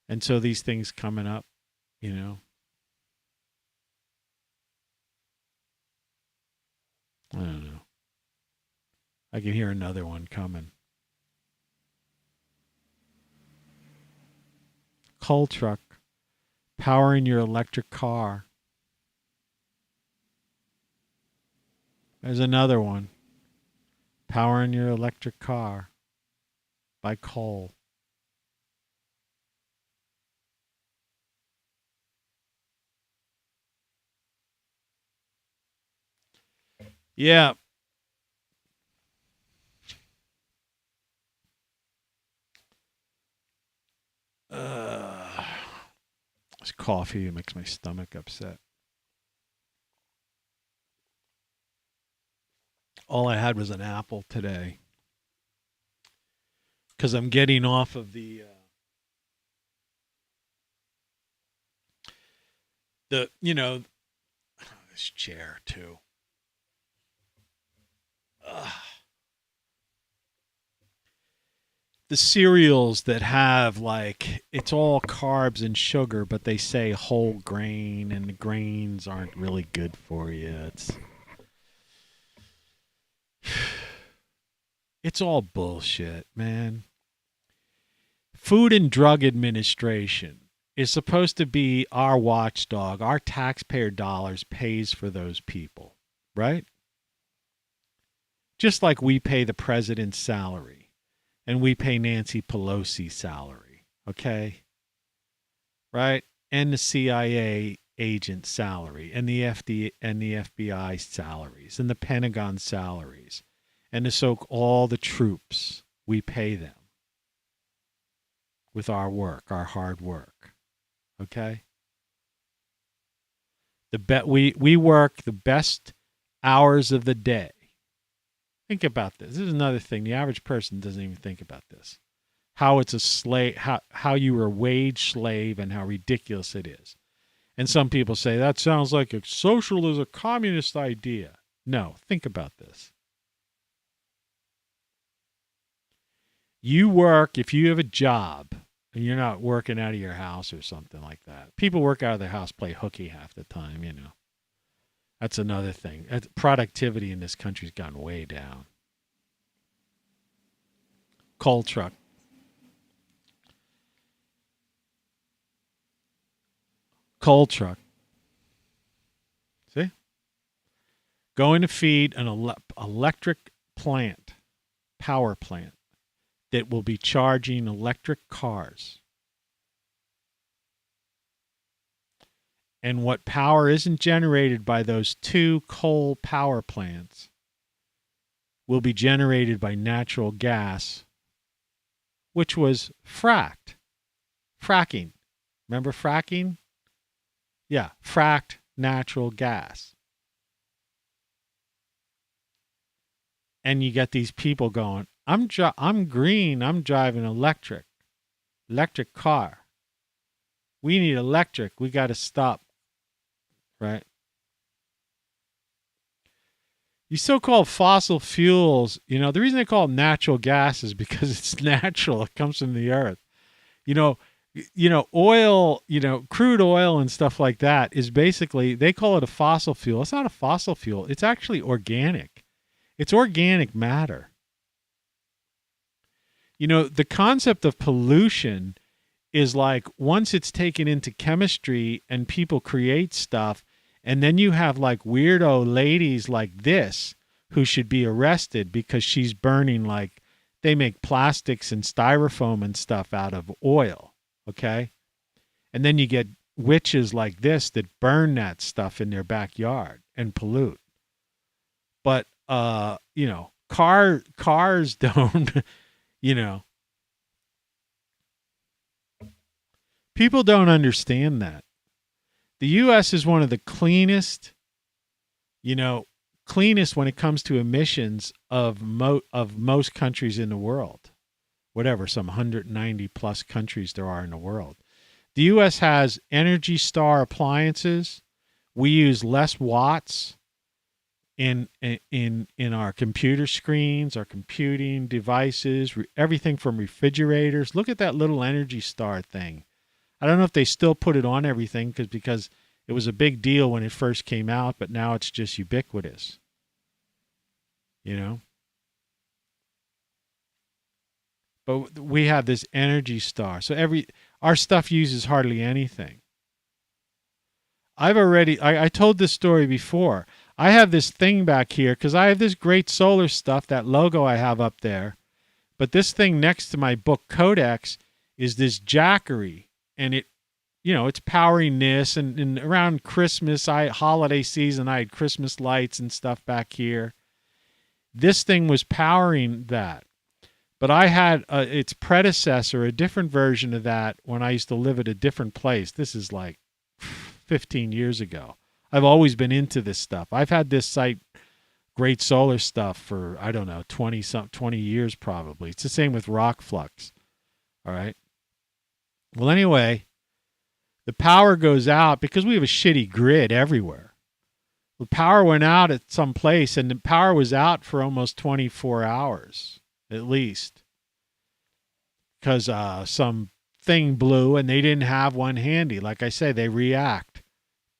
And so these things coming up, you know. I don't know. I can hear another one coming. Coal truck powering your electric car. There's another one. Powering your electric car by coal. Yeah. This coffee makes my stomach upset. All I had was an apple today. Because I'm getting off of this chair too. The cereals that have like, it's all carbs and sugar, but they say whole grain, and the grains aren't really good for you. It's all bullshit, man. Food and Drug Administration is supposed to be our watchdog. Our taxpayer dollars pays for those people, right? Just like we pay the president's salary and we pay Nancy Pelosi's salary, okay? Right? And the CIA agent's salary, and the FBI salaries, and the Pentagon salaries, and all the troops, we pay them with our work, our hard work. Okay? We work the best hours of the day. Think about this. This is another thing. The average person doesn't even think about this. How it's a slave, how you are a wage slave, and how ridiculous it is. And some people say that sounds like a communist idea. No, think about this. You work, if you have a job, and you're not working out of your house or something like that. People work out of their house, play hooky half the time, you know. That's another thing. Productivity in this country's gone way down. Coal truck. Coal truck. See? Going to feed an electric plant, power plant, that will be charging electric cars. And what power isn't generated by those two coal power plants will be generated by natural gas, which was fracking. Remember fracking? Yeah, fracked natural gas. And you get these people going, I'm green, I'm driving electric car. We need electric. We got to stop. Right? These so-called fossil fuels, you know, the reason they call it natural gas is because it's natural. It comes from the earth. Oil, crude oil and stuff like that is basically, they call it a fossil fuel. It's not a fossil fuel. It's actually organic. It's organic matter. The concept of pollution is like once it's taken into chemistry and people create stuff, and then you have like weirdo ladies like this who should be arrested because she's burning, like, they make plastics and styrofoam and stuff out of oil, okay? And then you get witches like this that burn that stuff in their backyard and pollute. But, cars don't, people don't understand that. The U.S. is one of the cleanest cleanest when it comes to emissions of most countries in the world. Whatever, some 190 plus countries there are in the world. The U.S. has Energy Star appliances. We use less watts in our computer screens, our computing devices, everything from refrigerators. Look at that little Energy Star thing. I don't know if they still put it on everything because it was a big deal when it first came out, but now it's just ubiquitous. But we have this Energy Star. So our stuff uses hardly anything. I told this story before. I have this thing back here because I have this great solar stuff, that logo I have up there. But this thing next to my book Codex is this Jackery. And it's powering this. And around Christmas, holiday season, I had Christmas lights and stuff back here. This thing was powering that. But I had its predecessor, a different version of that, when I used to live at a different place. This is like 15 years ago. I've always been into this stuff. I've had this site, Great Solar Stuff, for, I don't know, 20 years probably. It's the same with ROCKFLUX. All right. Well, anyway, the power goes out because we have a shitty grid everywhere. The power went out at some place, and the power was out for almost 24 hours. At least, because some thing blew and they didn't have one handy. Like I say, they react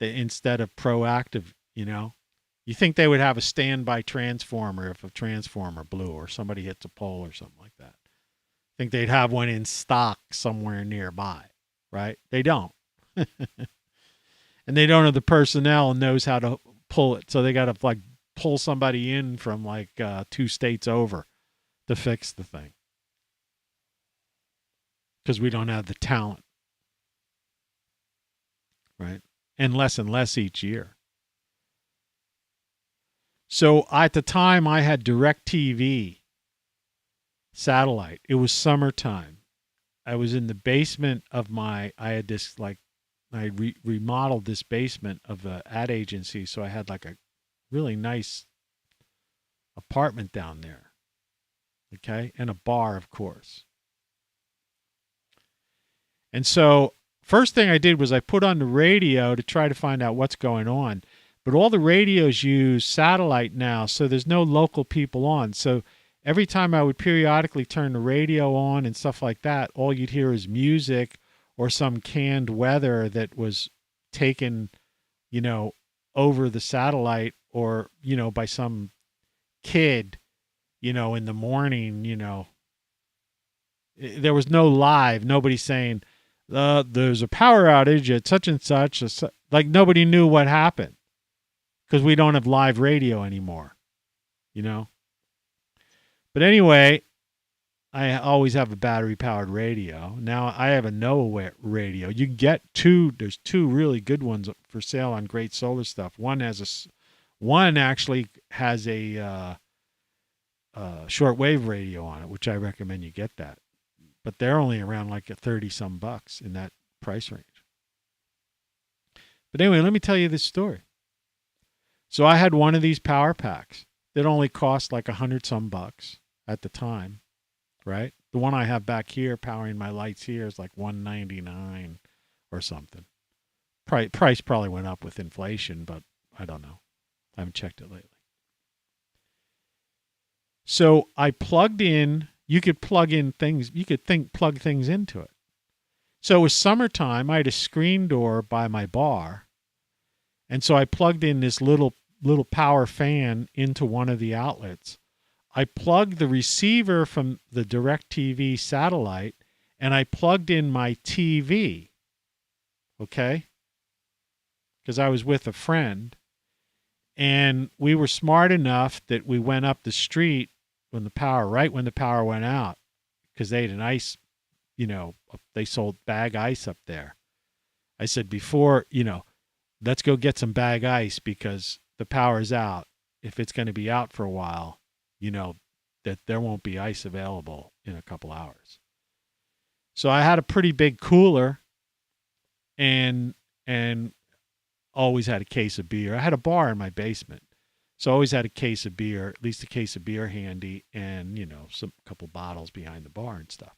instead of proactive. You think they would have a standby transformer if a transformer blew or somebody hits a pole or something like that. Think they'd have one in stock somewhere nearby, right? They don't, and they don't have the personnel and knows how to pull it. So they got to pull somebody in from 2 states over to fix the thing because we don't have the talent, right? And less each year. So at the time I had DirecTV satellite. It was summertime. I was in the basement of I had this remodeled this basement of an ad agency. So I had a really nice apartment down there. Okay, and a bar, of course. And so first thing I did was I put on the radio to try to find out what's going on. But all the radios use satellite now, so there's no local people on. So every time I would periodically turn the radio on and stuff like that, all you'd hear is music or some canned weather that was taken, over the satellite or, by some kid. In the morning, there was no live. Nobody saying, there's a power outage at such and such. Nobody knew what happened because we don't have live radio anymore, But anyway, I always have a battery-powered radio. Now I have a NOAA radio. You can get there's 2 really good ones for sale on Great Solar Stuff. One actually has a shortwave radio on it, which I recommend you get that. But they're only around $30-some in that price range. But anyway, let me tell you this story. So I had one of these power packs that only cost $100-some at the time, right? The one I have back here powering my lights here is $199 or something. Price probably went up with inflation, but I don't know. I haven't checked it lately. So I plugged in, you could plug in things, plug things into it. So it was summertime. I had a screen door by my bar. And so I plugged in this little power fan into one of the outlets. I plugged the receiver from the DirecTV satellite and I plugged in my TV. Okay? Because I was with a friend. And we were smart enough that we went up the street when the power went out, because they had an ice, they sold bag ice up there. I said, before, let's go get some bag ice because the power's out. If it's going to be out for a while, that there won't be ice available in a couple hours. So I had a pretty big cooler and always had a case of beer. I had a bar in my basement. So I always had a case of beer, at least a case of beer handy, and, you know, some couple bottles behind the bar and stuff.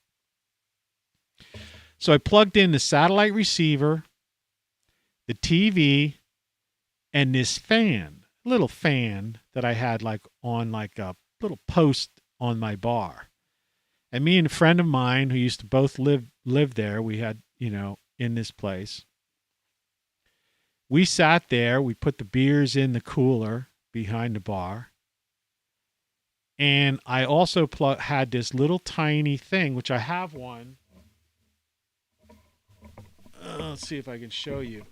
So I plugged in the satellite receiver, the TV, and this fan, little fan that I had like on like a little post on my bar. And me and a friend of mine who used to both live there, we had, you know, in this place. We sat there, we put the beers in the cooler behind the bar. And I also had this little tiny thing, which I have one. Let's see if I can show you.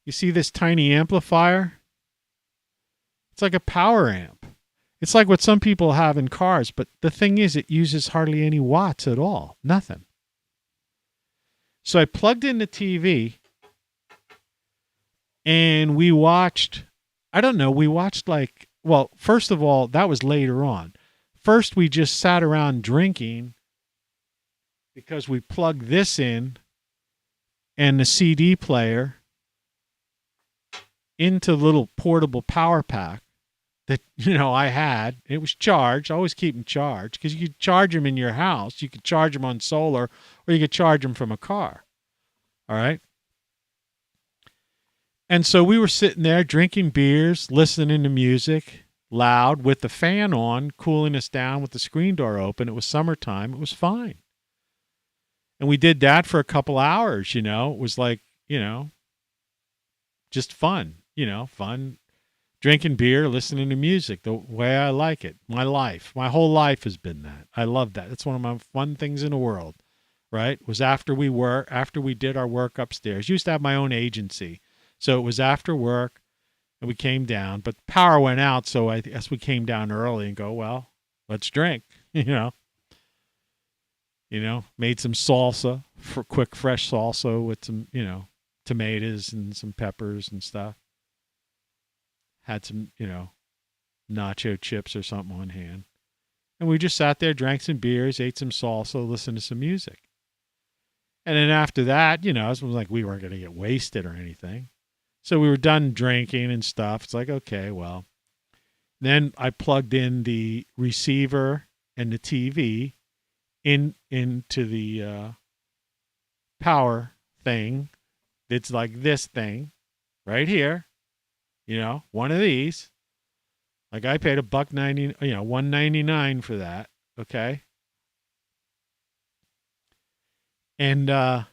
You see this tiny amplifier? It's like a power amp. It's like what some people have in cars, but the thing is it uses hardly any watts at all. Nothing. So I plugged in the TV and we watched, I don't know, we watched like, well, first of all, that was later on. First, we just sat around drinking because we plugged this in and the CD player into the little portable power pack that, you know, I had. It was charged. I always keep them charged because you could charge them in your house. You could charge them on solar or you could charge them from a car. All right. And so we were sitting there drinking beers, listening to music loud with the fan on, cooling us down with the screen door open. It was summertime. It was fine. And we did that for a couple hours, you know. It was like, you know, just fun, you know, fun. Drinking beer, listening to music, the way I like it. My life, my whole life has been that. I love that. It's one of my fun things in the world, right? It was after we did our work upstairs. Used to have my own agency. So it was after work and we came down, but power went out. So I guess we came down early and go, well, let's drink, you know, made some salsa for quick, fresh salsa with some, you know, tomatoes and some peppers and stuff. Had some, you know, nacho chips or something on hand. And we just sat there, drank some beers, ate some salsa, listened to some music. And then after that, you know, it was like we weren't going to get wasted or anything. So we were done drinking and stuff. It's like, okay, well. Then I plugged in the receiver and the TV into the power thing. It's like this thing right here. You know, one of these. Like I paid $1.90, you know, $1.99 for that. Okay. And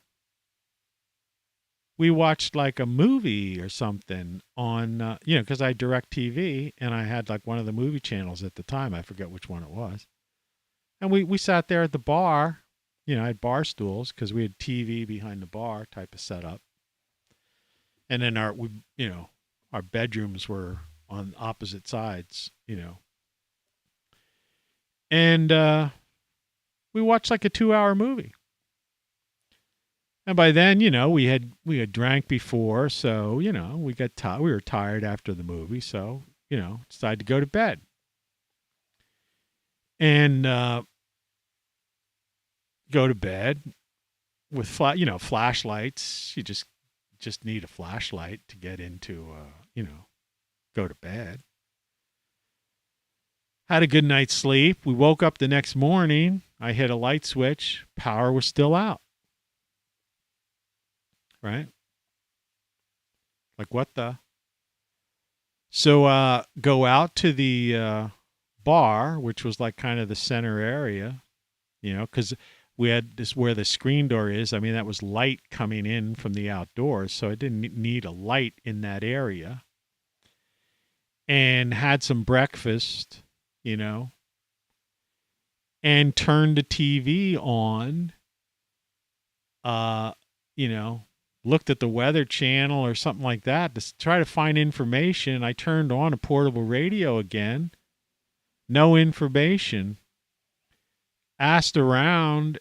we watched like a movie or something on, you know, because I direct TV and I had like one of the movie channels at the time. I forget which one it was. And we sat there at the bar. You know, I had bar stools because we had TV behind the bar type of setup. And then our bedrooms were on opposite sides, you know. And we watched like a 2-hour movie. And by then, you know, we had drank before, so, you know, we were tired after the movie, so, you know, decided to go to bed. And go to bed with flashlights. You just need a flashlight to get into you know, go to bed. Had a good night's sleep. We woke up the next morning. I hit a light switch. Power was still out. Right? Like what the? So go out to the bar, which was like kind of the center area, you know, because we had this where the screen door is. I mean, that was light coming in from the outdoors, so I didn't need a light in that area. And had some breakfast, you know, and turned the TV on, you know, looked at the Weather Channel or something like that to try to find information. I turned on a portable radio again. No information. Asked around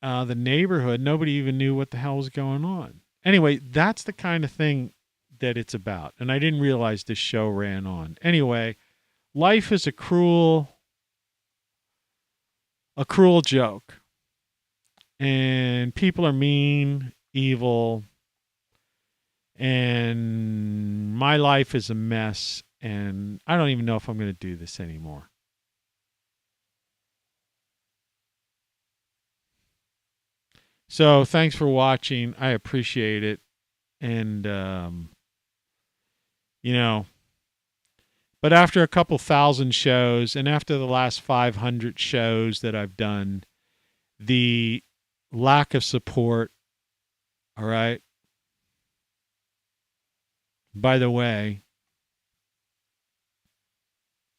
the neighborhood. Nobody even knew what the hell was going on. Anyway, that's the kind of thing that it's about. And I didn't realize this show ran on. Anyway, life is a cruel joke. And people are mean. evil, and my life is a mess, and I don't even know if I'm going to do this anymore. So thanks for watching. I appreciate it. And, you know, but after a couple thousand shows and after the last 500 shows that I've done, the lack of support, all right? By the way,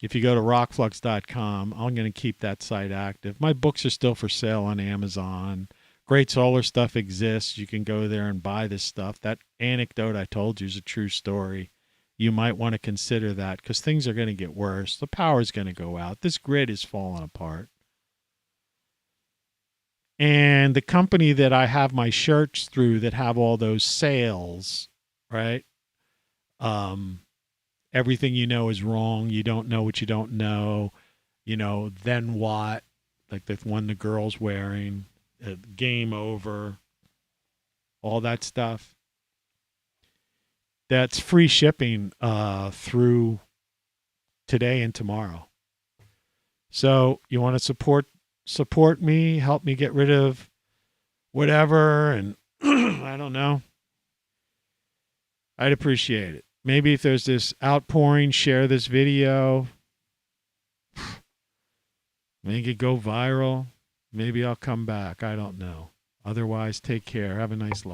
if you go to rockflux.com, I'm going to keep that site active. My books are still for sale on Amazon. Great Solar stuff exists. You can go there and buy this stuff. That anecdote I told you is a true story. You might want to consider that because things are going to get worse. The power is going to go out. This grid is falling apart. And the company that I have my shirts through that have all those sales, right? Everything you know is wrong. You don't know what you don't know. You know, then what? Like the one the girl's wearing. Game over. All that stuff. That's free shipping through today and tomorrow. So you want to support me, help me get rid of whatever, and I don't know. I'd appreciate it. Maybe if there's this outpouring, share this video. Make it go viral. Maybe I'll come back. I don't know. Otherwise, take care. Have a nice life.